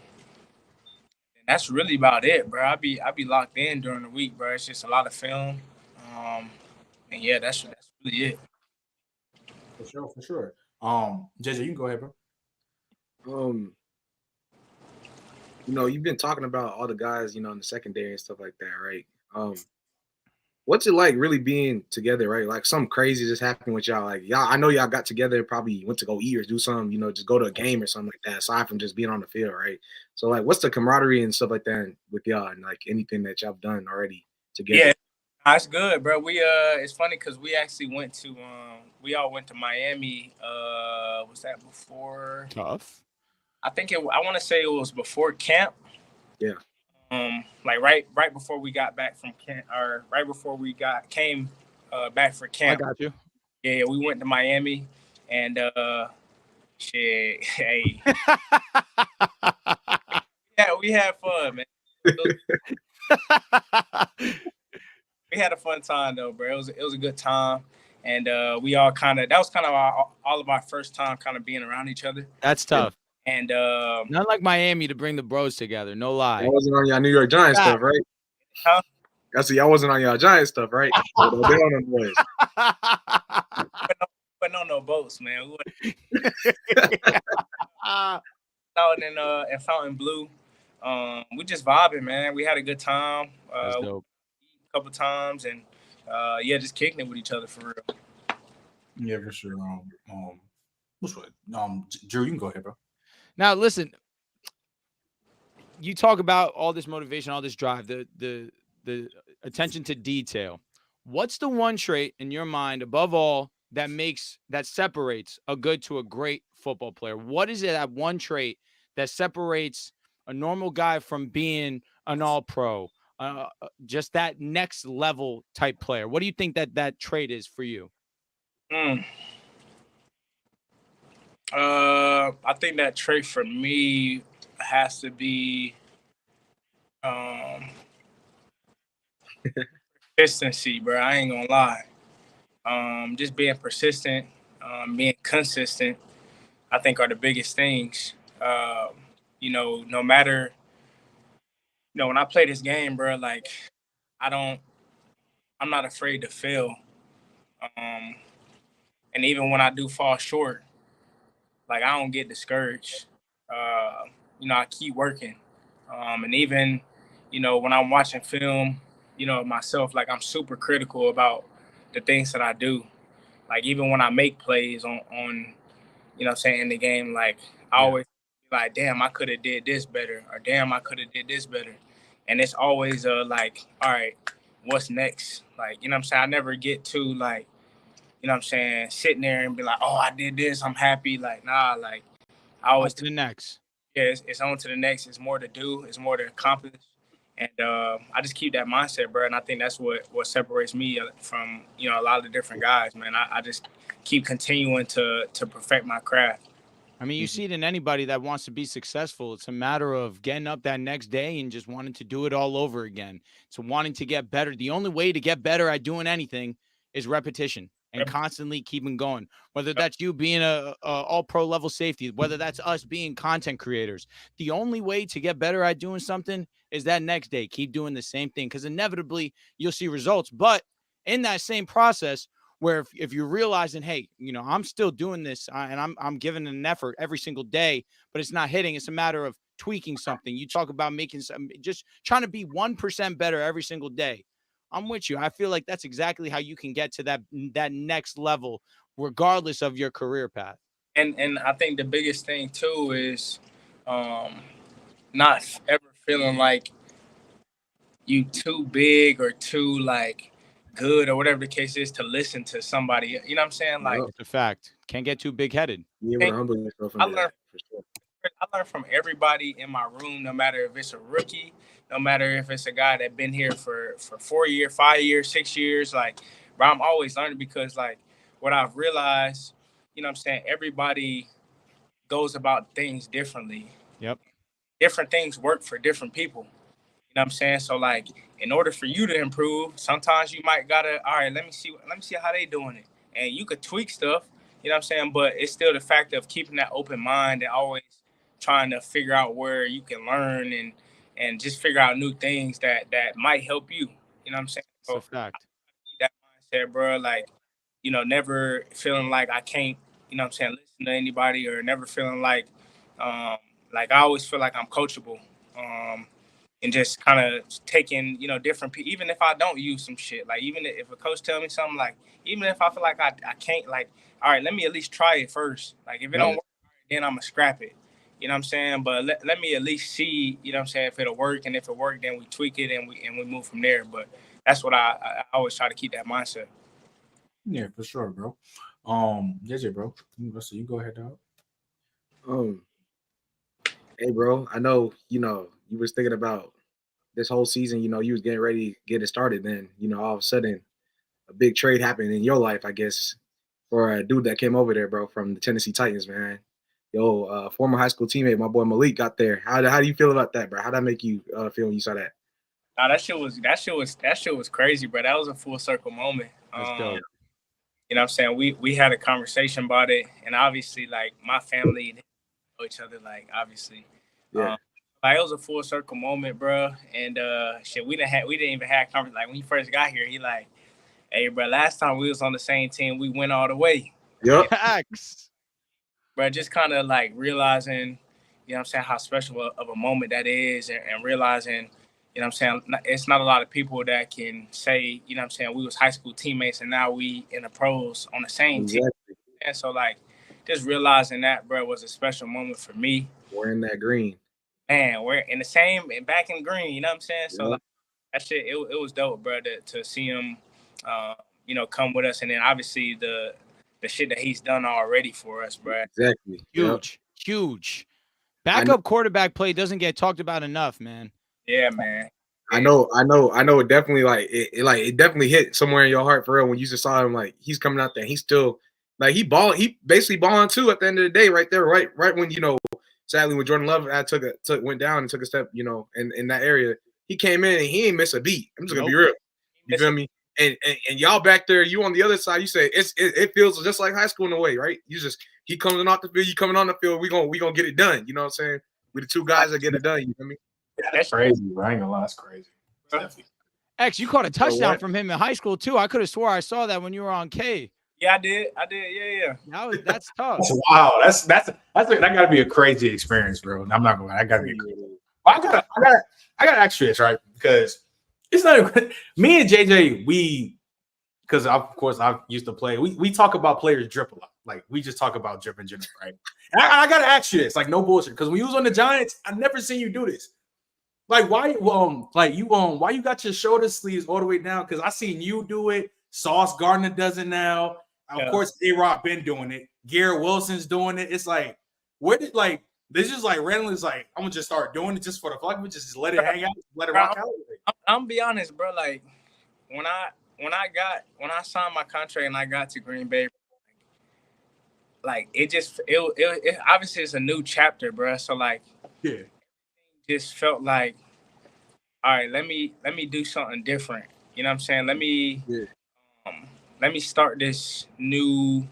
that's really about it, bro. I be locked in during the week, bro. It's just a lot of film. And yeah, that's really it. For sure. JJ, you can go ahead, bro. You've been talking about all the guys, in the secondary and stuff like that, right? What's it like really being together, right? Like something crazy just happened with y'all. Like y'all, I know y'all got together and probably went to go eat or do something, just go to a game or something like that, aside from just being on the field, right? So like what's the camaraderie and stuff like that with y'all and like anything that y'all done already together? Yeah, that's good, bro. We it's funny because we actually went to we all went to Miami. Was that before? Tough. I want to say it was before camp. Yeah. Like right before we got back from camp, or right before we came back for camp. I got you. Yeah, we went to Miami, and shit, hey, yeah, we had fun, man. We had a fun time though, bro. It was a good time, and we all that was kind of all of our first time kind of being around each other. That's tough. And not like Miami to bring the bros together. No lie. I wasn't on y'all New York Giants stuff, right? Huh? I see y'all wasn't on y'all Giants stuff, right? They on them boys. But no boats, man. Out in Fountain Blue. We just vibing, man. We had a good time. That's dope. A couple times, and yeah, just kicking it with each other for real. Yeah, for sure. Drew, you can go ahead, bro. Now, listen, you talk about all this motivation, all this drive, the attention to detail. What's the one trait in your mind, above all, that separates a good to a great football player? What is it, that one trait that separates a normal guy from being an all-pro, just that next level type player? What do you think that trait is for you? I think that trait for me has to be consistency, bro. I ain't gonna lie. Just being persistent, being consistent, I think are the biggest things. No matter, when I play this game, bro, like I'm not afraid to fail. And even when I do fall short, like I don't get discouraged. I keep working. And even, when I'm watching film, myself, like I'm super critical about the things that I do. Like even when I make plays on in the game, like I always be like, damn, I could have did this better, or damn, I could have did this better. And it's always like, all right, what's next? Like, I never get to like, sitting there and be like, oh, I did this, I'm happy. Like, nah, like I always to the next. Yeah, it's on to the next. It's more to do. It's more to accomplish. And I just keep that mindset, bro. And I think that's what separates me from, a lot of the different guys, man. I just keep continuing to perfect my craft. I mean, you see it in anybody that wants to be successful. It's a matter of getting up that next day and just wanting to do it all over again. So wanting to get better. The only way to get better at doing anything is repetition and constantly keeping going. Whether that's you being a all-pro level safety, whether that's us being content creators. The only way to get better at doing something is that next day. Keep doing the same thing, because inevitably you'll see results. But in that same process, where if you're realizing, hey, I'm still doing this and I'm giving an effort every single day, but it's not hitting. It's a matter of tweaking something. You talk about making some, just trying to be 1% better every single day. I'm with you. I feel like that's exactly how you can get to that next level, regardless of your career path. And I think the biggest thing too is not ever feeling like you too big or too like good or whatever the case is to listen to somebody. You know what I'm saying? Like, it's a fact. Can't get too big headed. I learn from everybody in my room, no matter if it's a rookie, no matter if it's a guy that been here for 4 years, 5 years, 6 years. Like, bro, I'm always learning, because like what I've realized, everybody goes about things differently. Yep. Different things work for different people. know what I'm saying? So like, in order for you to improve, sometimes you might gotta, all right, let me see how they doing it. And you could tweak stuff, you know what I'm saying? But it's still the fact of keeping that open mind and always trying to figure out where you can learn and just figure out new things that might help you. You know what I'm saying? It's a fact. That mindset, bro, like, you know, never feeling like I can't, you know what I'm saying, listen to anybody, or never feeling like I always feel like I'm coachable. And just kind of taking, you know, different even if I don't use some shit, like even if a coach tell me something, like even if I feel like I can't, like, all right, let me at least try it first. Like if it don't work, then I'm gonna scrap it. You know what I'm saying? But let me at least see, you know what I'm saying, if it'll work, and if it worked, then we tweak it and we move from there. But that's what I always try to keep that mindset. Yeah, for sure, bro. JJ, bro. So you go ahead, dog. Hey, bro. I know, you know, you was thinking about this whole season, you know, you was getting ready to get it started. Then, you know, all of a sudden a big trade happened in your life, I guess, for a dude that came over there, bro, from the Tennessee Titans, man. Yo, former high school teammate, my boy Malik, got there. How do you feel about that, bro? How'd that make you feel when you saw that? Nah, that shit was crazy, bro. That was a full circle moment. That's dope. You know what I'm saying? We had a conversation about it, and obviously, like, my family know each other, like, obviously. Yeah. Like, it was a full circle moment, bro. And shit, we didn't even have conversation. Like, when he first got here, he like, hey, bro, last time we was on the same team, we went all the way. Yep. Bro, just kind of like realizing, you know what I'm saying, how special of a moment that is, and realizing, you know what I'm saying, it's not a lot of people that can say, you know what I'm saying, we was high school teammates and now we in the pros on the same team. And so, like, just realizing that, bro, was a special moment for me. Wearing that green. Man, we're in the same, and back in green, you know what I'm saying? So, like, that shit, it was dope, bro, to see him, you know, come with us. And then, obviously, the shit that he's done already for us, bro. Exactly. Huge. Backup quarterback play doesn't get talked about enough, man. Yeah, man. I know. It definitely it definitely hit somewhere in your heart for real when you just saw him. Like, he's coming out there, he's still like he basically balling too at the end of the day, right there, right when, you know, sadly when Jordan Love went down and took a step, you know, in that area, he came in and he ain't miss a beat. I'm just gonna be real. You feel me? And y'all back there, you on the other side, you say it feels just like high school in a way, right? He coming off the field, you coming on the field, we gonna get it done. You know what I'm saying? We the two guys that get it done. You feel me? Yeah, that's crazy, bro. I ain't gonna lie, that's crazy. X, you caught a touchdown from him in high school too. I could have swore I saw that when you were on K. Yeah, I did. Yeah. That's tough. Wow, that gotta be a crazy experience, bro. I'm not gonna lie, that gotta be crazy. I gotta ask you this, right? Because it's not me and JJ, because of course I used to play. We talk about players drip a lot. Like, we just talk about drip in general, right? And I gotta ask you this, like, no bullshit. Because when you was on the Giants, I never seen you do this. Like, why you got your shoulder sleeves all the way down? Because I seen you do it. Sauce Gardner does it now. Of course, A-Rod been doing it. Garrett Wilson's doing it. It's like, where did this just like randomly? It's like, I'm gonna just start doing it just for the fuck of it, just let it hang out, let it rock out. I'm gonna be honest, bro. Like, when I signed my contract and I got to Green Bay, like, it obviously it's a new chapter, bro. So, like, it just felt like, all right, let me do something different. You know what I'm saying? Let me start this new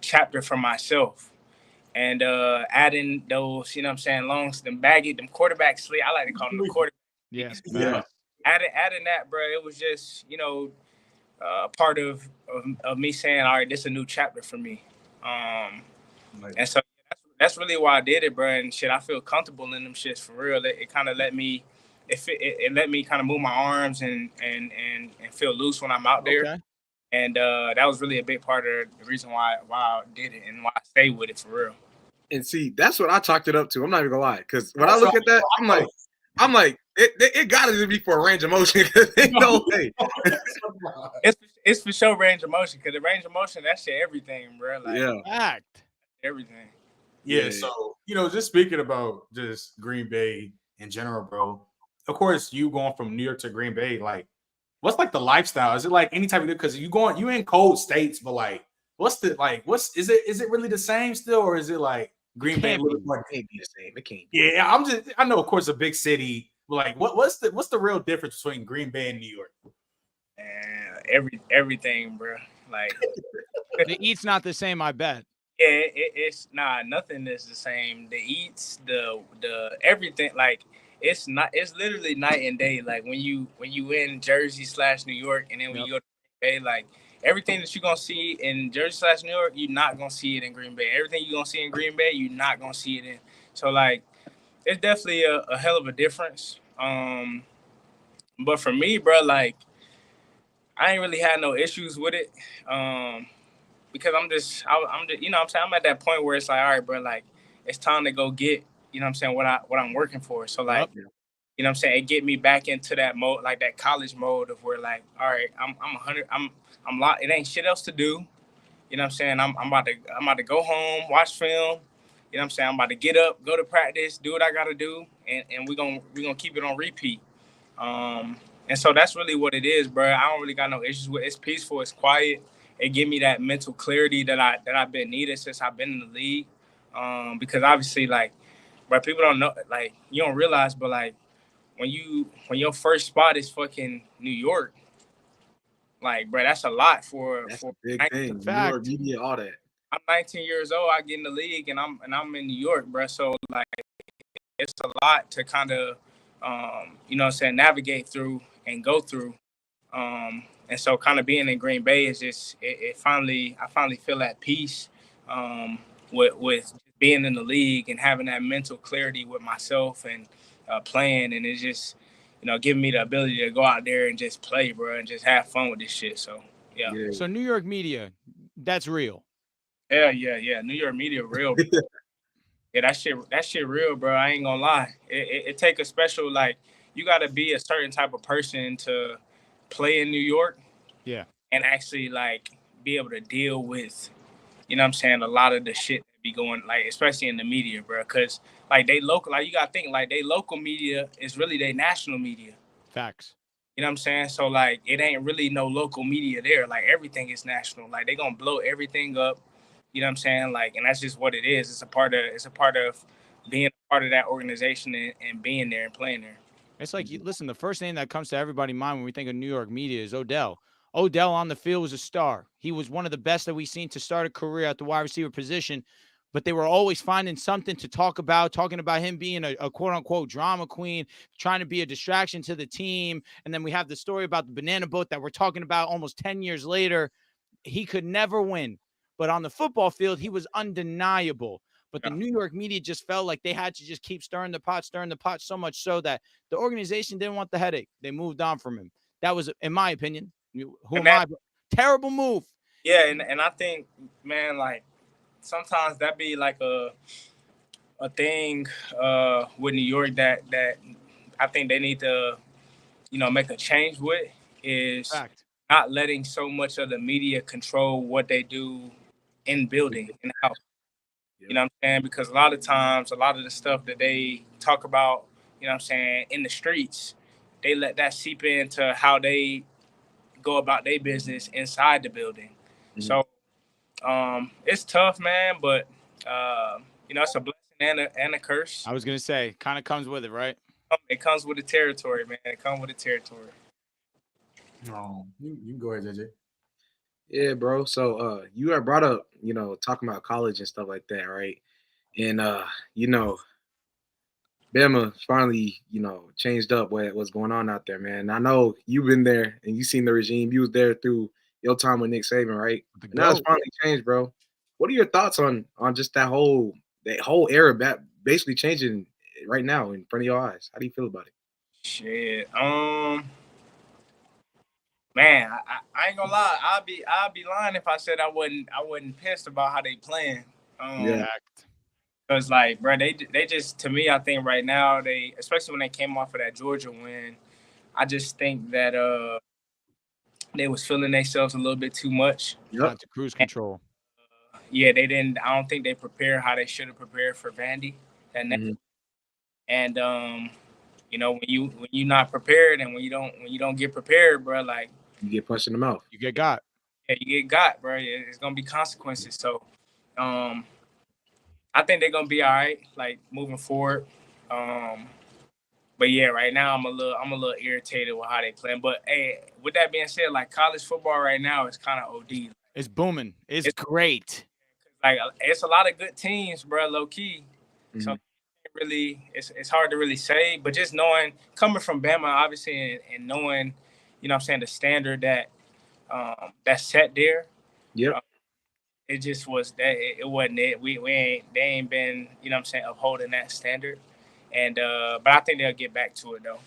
chapter for myself. And adding those, you know what I'm saying, them quarterback sleeve. I like to call them the quarterback. Yeah. Adding that, bro, it was just, you know, part of me saying, all right, this is a new chapter for me. And so that's really why I did it, bro. And shit, I feel comfortable in them shits for real. It kind of let me, it let me kind of move my arms and feel loose when I'm out there. And that was really a big part of the reason why I did it and why I stayed with it for real. And see, that's what I chalked it up to. I'm not even gonna lie, because when I look at that, I'm like, it gotta be for a range of motion. No way. It's for sure range of motion, because the range of motion, that shit everything, bro. Like, everything. Yeah. So, you know, just speaking about just Green Bay in general, bro. Of course, you going from New York to Green Bay, like, what's like the lifestyle? Is it like any type of, because you in cold states, but like, is it really the same still, or is it like Green Bay? It can't be the same. It can't. Yeah, I know, of course, a big city, Like, what's the real difference between Green Bay and New York? And everything, bro. Like The eat's not the same, I bet. Yeah, it's nothing is the same. The eats, the everything, like it's not. It's literally night and day. Like when you in Jersey / New York, and then when you go to Green Bay, like everything that you're gonna see in Jersey / New York, you're not gonna see it in Green Bay. Everything you're gonna see in Green Bay, you're not gonna see it in. So like, it's definitely a hell of a difference. But for me, bro, like I ain't really had no issues with it. Because I'm just, you know what I'm saying? I'm at that point where it's like, all right, bro, like, it's time to go get, you know what I'm saying, what I'm working for. So, like, you know what I'm saying? It get me back into that mode, like that college mode of where, like, all right, I'm 100, I'm locked. It ain't shit else to do. You know what I'm saying? I'm about to go home, watch film. You know what I'm saying? I'm about to get up, go to practice, do what I got to do, and we're gonna keep it on repeat. And so that's really what it is, bro. I don't really got no issues with it. It's peaceful, it's quiet. It give me that mental clarity that I've been needing since I've been in the league. Because obviously, like, bro, people don't know, like, you don't realize, but like when your first spot is fucking New York, like, bro, that's a lot for a big thing. New York media, all that. I'm 19 years old. I get in the league, and I'm in New York, bro. So like, it's a lot to kind of, you know what I'm saying, navigate through and go through. And so kind of being in Green Bay is just, I finally feel at peace with being in the league and having that mental clarity with myself and playing. And it's just, you know, giving me the ability to go out there and just play, bro, and just have fun with this shit. So, yeah. So New York media, that's real. Yeah. New York media, real. Yeah, that shit real, bro. I ain't gonna lie. It take a special, like, you got to be a certain type of person to play in New York. Yeah. And actually, like, be able to deal with, you know what I'm saying, a lot of the shit that be going, like, especially in the media, bro. Because, like, they local, like, you got to think, like, they local media is really their national media. Facts. You know what I'm saying? So, like, it ain't really no local media there. Like, everything is national. Like, they going to blow everything up. You know what I'm saying? Like, and that's just what it is. It's a part of being a part of that organization and being there and playing there. It's like, listen, the first name that comes to everybody's mind when we think of New York media is Odell. Odell on the field was a star. He was one of the best that we've seen to start a career at the wide receiver position, but they were always finding something to talk about, talking about him being a quote unquote drama queen, trying to be a distraction to the team. And then we have the story about the banana boat that we're talking about almost 10 years later. He could never win, but on the football field, he was undeniable. But the New York media just felt like they had to just keep stirring the pot so much so that the organization didn't want the headache. They moved on from him. That was, in my opinion, terrible move. Yeah, and I think, man, like, sometimes that be like a thing with New York that I think they need to, you know, make a change with is not letting so much of the media control what they do in building and out. You know what I'm saying? Because a lot of times, a lot of the stuff that they talk about, you know what I'm saying, in the streets, they let that seep into how they go about their business inside the building. Mm-hmm. So it's tough, man, but you know, it's a blessing and a curse. I was gonna say, kind of comes with it, right? It comes with the territory, man. It comes with the territory. Oh, you can go ahead, JJ. Yeah, bro. So you had brought up, you know, talking about college and stuff like that, right? And you know, Bama finally, you know, changed up what's going on out there, man. I know you've been there and you've seen the regime. You was there through your time with Nick Saban, right? And now it's finally changed, bro. What are your thoughts on just that whole era basically changing right now in front of your eyes? How do you feel about it? Shit. Man, I ain't gonna lie. I'd be lying if I said I wasn't pissed about how they playing. Yeah. Cause like, bro, they just, to me, I think right now they, especially when they came off of that Georgia win, I just think that they was feeling themselves a little bit too much. Got to cruise control. Yeah, they didn't. I don't think they prepared how they should have prepared for Vandy. And you know, when you not prepared and when you don't get prepared, bro, like, you get punched in the mouth. You get got. Yeah, you get got, bro. It's gonna be consequences. So, I think they're gonna be all right, like, moving forward. But yeah, right now I'm a little irritated with how they playing. But hey, with that being said, like college football right now is kind of OD. It's booming. It's great. Like it's a lot of good teams, bro. Low key. Mhm. So really, it's hard to really say. But just knowing, coming from Bama, obviously, and knowing, you know, what I'm saying the standard that's set there. Yep. It just was that it wasn't it. They ain't been, you know what I'm saying, upholding that standard. And but I think they'll get back to it though.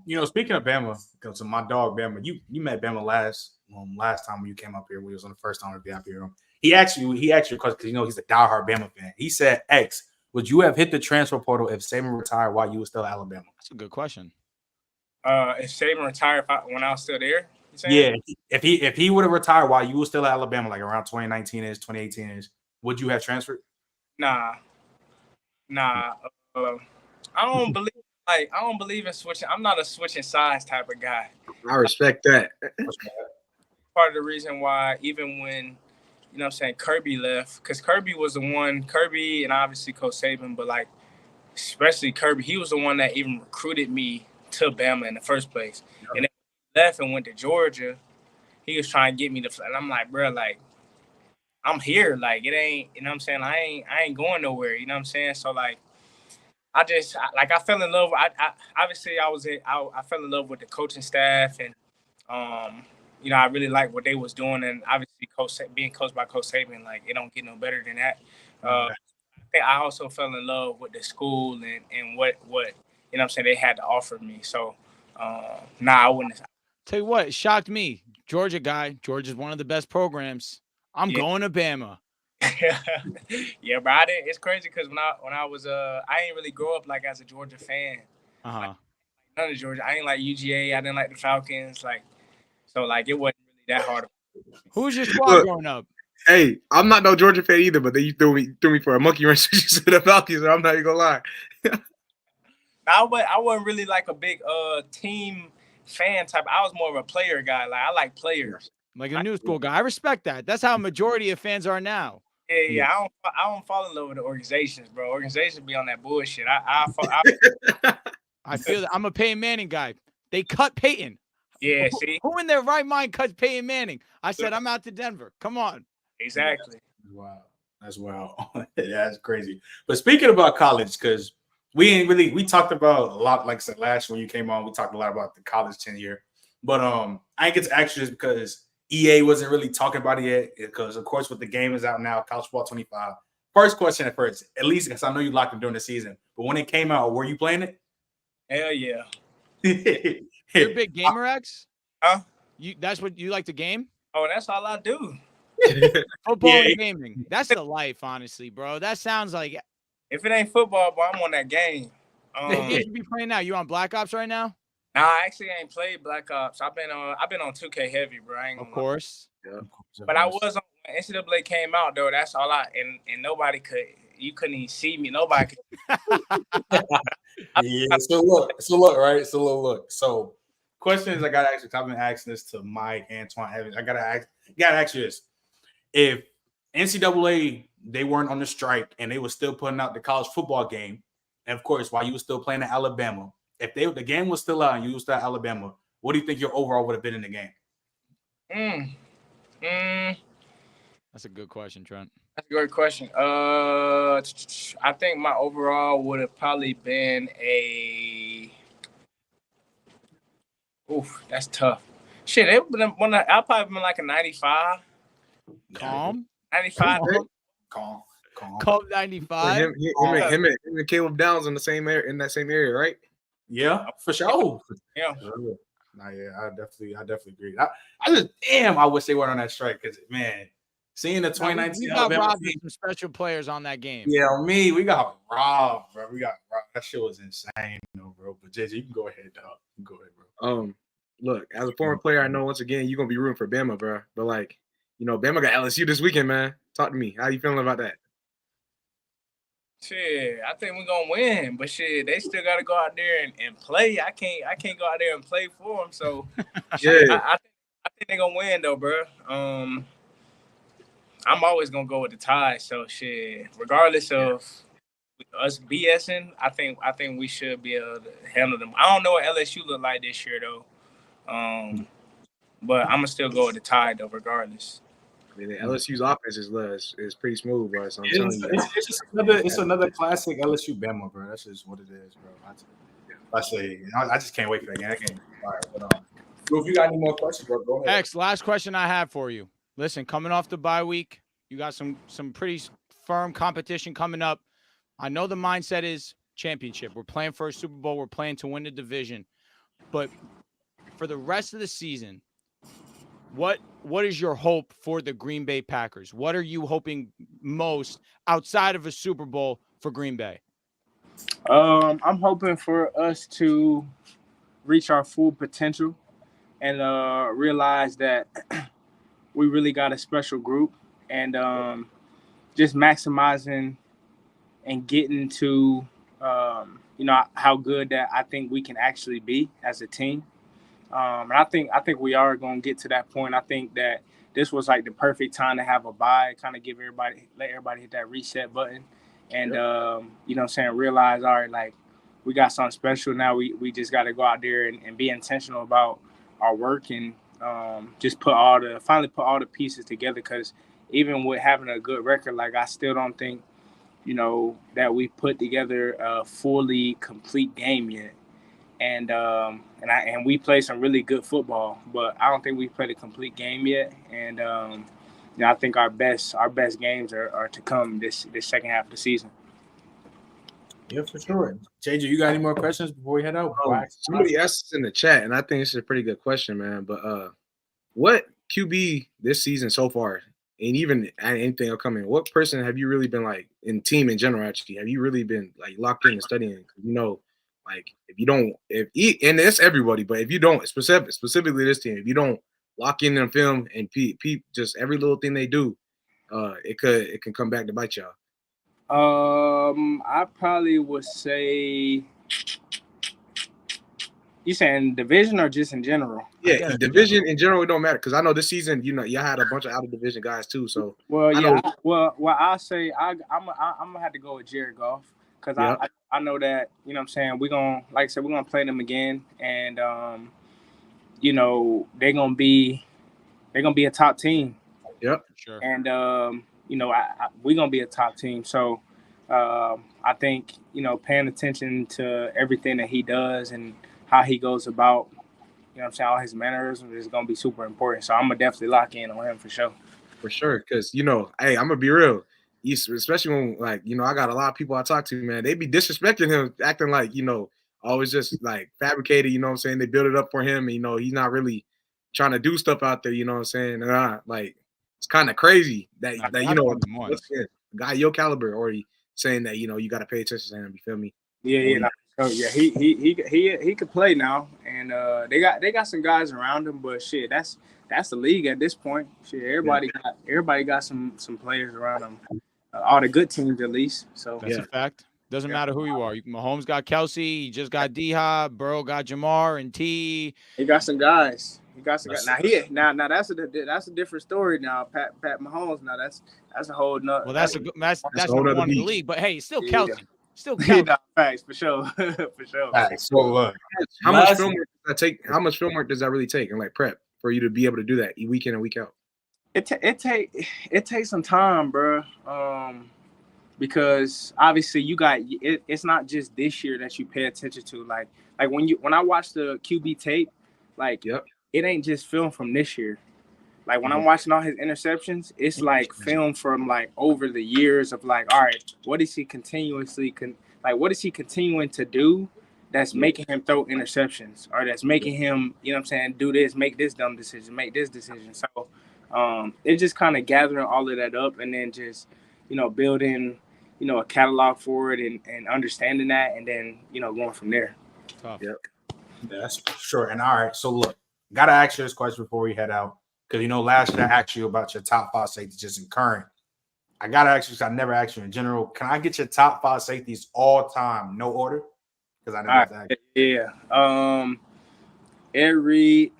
You know, speaking of Bama, because of my dog Bama, you met Bama last time when you came up here. We was on the first time to be up here. He actually because you know he's a diehard Bama fan. He said, "X, would you have hit the transfer portal if Saban retired while you were still at Alabama?" That's a good question. If Saban retired when I was still there, you saying? Yeah. If he would have retired while you were still at Alabama, like around 2019-ish, 2018-ish, would you have transferred? Nah. I don't believe in switching. I'm not a switching sides type of guy. I respect that. Part of the reason why, even when, you know what I'm saying, Kirby left, because Kirby was the one, Kirby and obviously Coach Saban, but like, especially Kirby, he was the one that even recruited me to Bama in the first place. Yeah. And then he left and went to Georgia. He was trying to get me to, and I'm like, bro, like, I'm here. Like, it ain't, you know what I'm saying? I ain't going nowhere. You know what I'm saying? So, like, I fell in love. I fell in love with the coaching staff, and you know, I really like what they was doing, and obviously being coached by Coach Saban, like it don't get no better than that. I think I also fell in love with the school and what you know what I'm saying they had to offer me. So I wouldn't. Tell you what, it shocked me. Georgia guy. Georgia's one of the best programs. I'm going to Bama. Yeah, bro. It's crazy because when I was I didn't really grow up like as a Georgia fan. Like, none of Georgia. I didn't like UGA. I didn't like the Falcons. Like, so like it wasn't really that hard. Who was your squad growing up? Hey, I'm not no Georgia fan either, but then you threw me for a monkey wrench to the Falcons. I'm not even gonna lie. I wasn't really like a big team fan type. I was more of a player guy. Like I like players. Like a new school guy. I respect that. That's how a majority of fans are now. Yeah. I don't fall in love with the organizations, bro. Organizations be on that bullshit. I feel that I'm a Peyton Manning guy. They cut Peyton. Yeah, see? Who in their right mind cuts Peyton Manning? I said, I'm out to Denver. Come on. Exactly. Wow. That's wild. That's crazy. But speaking about college, because we talked about a lot, like I said, last when you came on, we talked a lot about the college tenure. But I get to ask you this because EA wasn't really talking about it yet, because of course with the game is out now, College Football 25. First question at least because I know you locked it during the season, but when it came out, were you playing it? Hell yeah. You're a big gamer, X? Huh? That's what you like to game? Oh, that's all I do. Football and gaming. That's the life, honestly, bro. That sounds like if it ain't football, bro, I'm on that game. You be playing now. You on Black Ops right now? Nah, I actually ain't played Black Ops. I've been on 2K heavy, bro. Of course. Yeah. But I was on when NCAA came out though. That's all and nobody you couldn't even see me. Nobody could. Yeah. So look. So questions I gotta ask you. I've been asking this to Mike, Antoine, Evans. I gotta ask you this. If NCAA they weren't on the strike and they were still putting out the college football game, and of course while you were still playing at Alabama, if the game was still out and you were still at Alabama, what do you think your overall would have been in the game? That's a good question, Trent. That's a great question. I think my overall would have probably been that's tough. Shit, it would have I'll probably been like a 95. Calm. 95. Calm. 95. Him and Caleb Downs in that same area, right? Yeah, for sure. Yeah. Nah, yeah, I definitely agree. I wish they weren't on that strike because man, seeing the 2019 we got robbed of some special players on that game. Yeah, we got robbed, bro. We got robbed. That shit was insane, bro. But JJ, you can go ahead, dog. Go ahead, bro. Look, as a former player, I know once again you're gonna be rooting for Bama, bro. But like, Bama got LSU this weekend, man. Talk to me. How you feeling about that? Shit, I think we're gonna win, but shit, they still gotta go out there and play. I can't go out there and play for them. So yeah, I think they're gonna win though, bro. I'm always gonna go with the tie. So shit, regardless of us BSing, I think we should be able to handle them. I don't know what LSU look like this year though, but I'm gonna still go with the Tide though, regardless. I mean, the LSU's offense is pretty smooth, bro. So I'm telling you, it's just another classic LSU Bama, bro. That's just what it is, bro. I just can't wait for that game. That game is fire. But Drew, if you got any more questions, bro, go ahead. X, last question I have for you. Listen, coming off the bye week, you got some pretty firm competition coming up. I know the mindset is championship. We're playing for a Super Bowl. We're playing to win the division. But for the rest of the season, what is your hope for the Green Bay Packers? What are you hoping most outside of a Super Bowl for Green Bay? I'm hoping for us to reach our full potential and realize that we really got a special group, and just maximizing and getting to how good that I think we can actually be as a team. And I think we are going to get to that point. I think that this was like the perfect time to have a bye, kind of let everybody hit that reset button, and realize, all right, like we got something special now. We just got to go out there and be intentional about our work, and just finally put all the pieces together. Because even with having a good record, like I still don't think that we put together a fully complete game yet. And we play some really good football, but I don't think we played a complete game yet. And I think our best games are to come this second half of the season. Yeah, for sure. JJ, you got any more questions before we head out? Somebody asked in the chat, and I think it's a pretty good question, man. But what QB this season so far, and even anything upcoming, what person have you really been like in team in general? Actually, have you really been like locked in and studying? Like and it's everybody, but if you don't, specifically this team, if you don't lock in them film and peep just every little thing they do, it can come back to bite y'all. I probably would say, you saying division or just in general? Yeah, division in general, it don't matter, because I know this season, y'all had a bunch of out of division guys too. So I'll say I'm gonna have to go with Jaire Goff, because I know that, we're gonna play them again, and they're gonna be a top team. Yep, sure. And we're gonna be a top team. So I think paying attention to everything that he does and how he goes about, all his mannerisms is gonna be super important. So I'm gonna definitely lock in on him for sure. For sure, because hey, I'm gonna be real. Especially when I got a lot of people I talk to, man, they be disrespecting him, acting like always just like fabricated. You know what I'm saying? They build it up for him. And, he's not really trying to do stuff out there. You know what I'm saying? And it's kind of crazy that a guy your caliber already saying that you got to pay attention to him. You feel me? Yeah. He could play now, and they got some guys around him, but shit, that's the league at this point. Shit, everybody got some players around him. All the good teams, at least. So that's a fact. Doesn't matter who you are. Mahomes got Kelsey. He just got D-Hop. Burrow got Jamar and T. He got some guys. Now that's a different story. Now Pat Mahomes. Now that's a whole nother. Well, that's number one in the league. But hey, still Kelsey. Still Kelsey. Facts for sure. For sure. Facts. So how much film work does that take? How much film work does that really take, and prep for you to be able to do that week in and week out? It takes some time, bro. Because obviously it's not just this year that you pay attention to. Like when I watch the QB tape, it ain't just film from this year. Like when I'm watching all his interceptions, it's like film from over the years of all right, what is he continuing to do that's making him throw interceptions, or that's making him, do this, make this dumb decision, make this decision. So it's just kind of gathering all of that up, and then just, building, a catalog for it, and understanding that, and then, going from there. Tough. Yep. Yeah, that's for sure. And all right, so look, gotta ask you this question before we head out, because last year I asked you about your top 5 safeties just in current. I gotta ask you, because I never asked you in general. Can I get your top 5 safeties all time, no order? Because I never asked. Yeah. Ed Reed,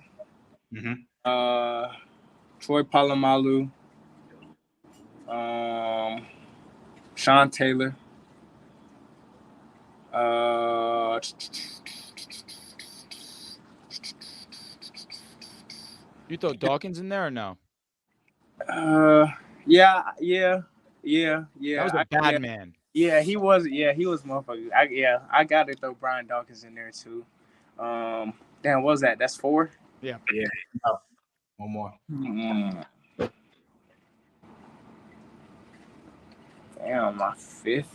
Troy Polamalu, Sean Taylor, You throw Dawkins in there or no? Yeah. That was a bad man. Yeah, he was. Yeah, he was motherfucker. I got to throw Brian Dawkins in there too. Damn, what was that? That's 4. Yeah. Oh, one more. Damn, my fifth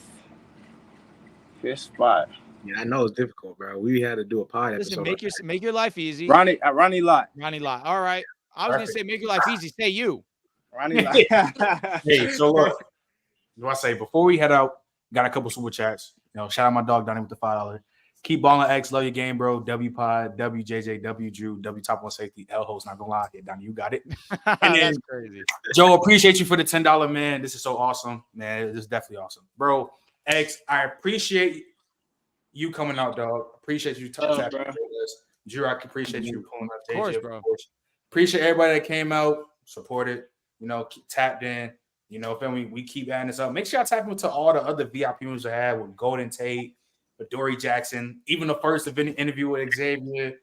spot. Yeah, I know it's difficult, bro. We had to do a pod Listen, episode. make your life easy. Ronnie Lott. Ronnie Lott. All right. I was gonna say make your life easy. Say you. Ronnie Lott. Hey, so look, what do I say? Before we head out, got a couple super chats. Shout out my dog Donnie with the $5. Keep balling, X. Love your game, bro. W Pod, WJJ, W Drew, W Top 1 Safety, L Host. Not gonna lie, yeah, Donnie, you got it. And then, that's crazy. Joe, appreciate you for the $10, man. This is so awesome, man. This is definitely awesome, bro. X, I appreciate you coming out, dog. Appreciate you tapping with us. Drew, I appreciate you pulling up. JJ, Of course, bro. Appreciate everybody that came out, supported, tapped in. We keep adding this up. Make sure I tap into all the other VIP rooms I had with Golden Tate, with Dory Jackson, even the first interview with Xavier.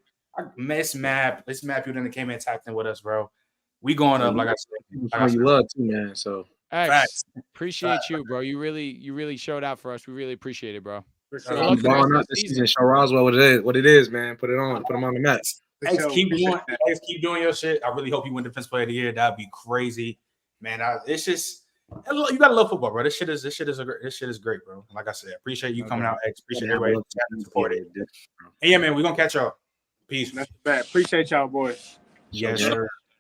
Let's map people that came in and tapped in with us, bro. We going up, like I said. You love too, man. So X, appreciate you, bro. You really showed out for us. We really appreciate it, bro. I'm balling up this season. Show Roswell what it is, man. Put it on. Put them on the mat. X, keep doing your shit. I really hope you win Defense Player of the Year. That'd be crazy, man. It's just you gotta love football, bro. This shit is great, bro. Like I said, appreciate you coming out. X, appreciate everybody supporting. Hey, yeah, man, we're gonna catch y'all. Peace. That's bad. Appreciate y'all, boys. Yes, sir.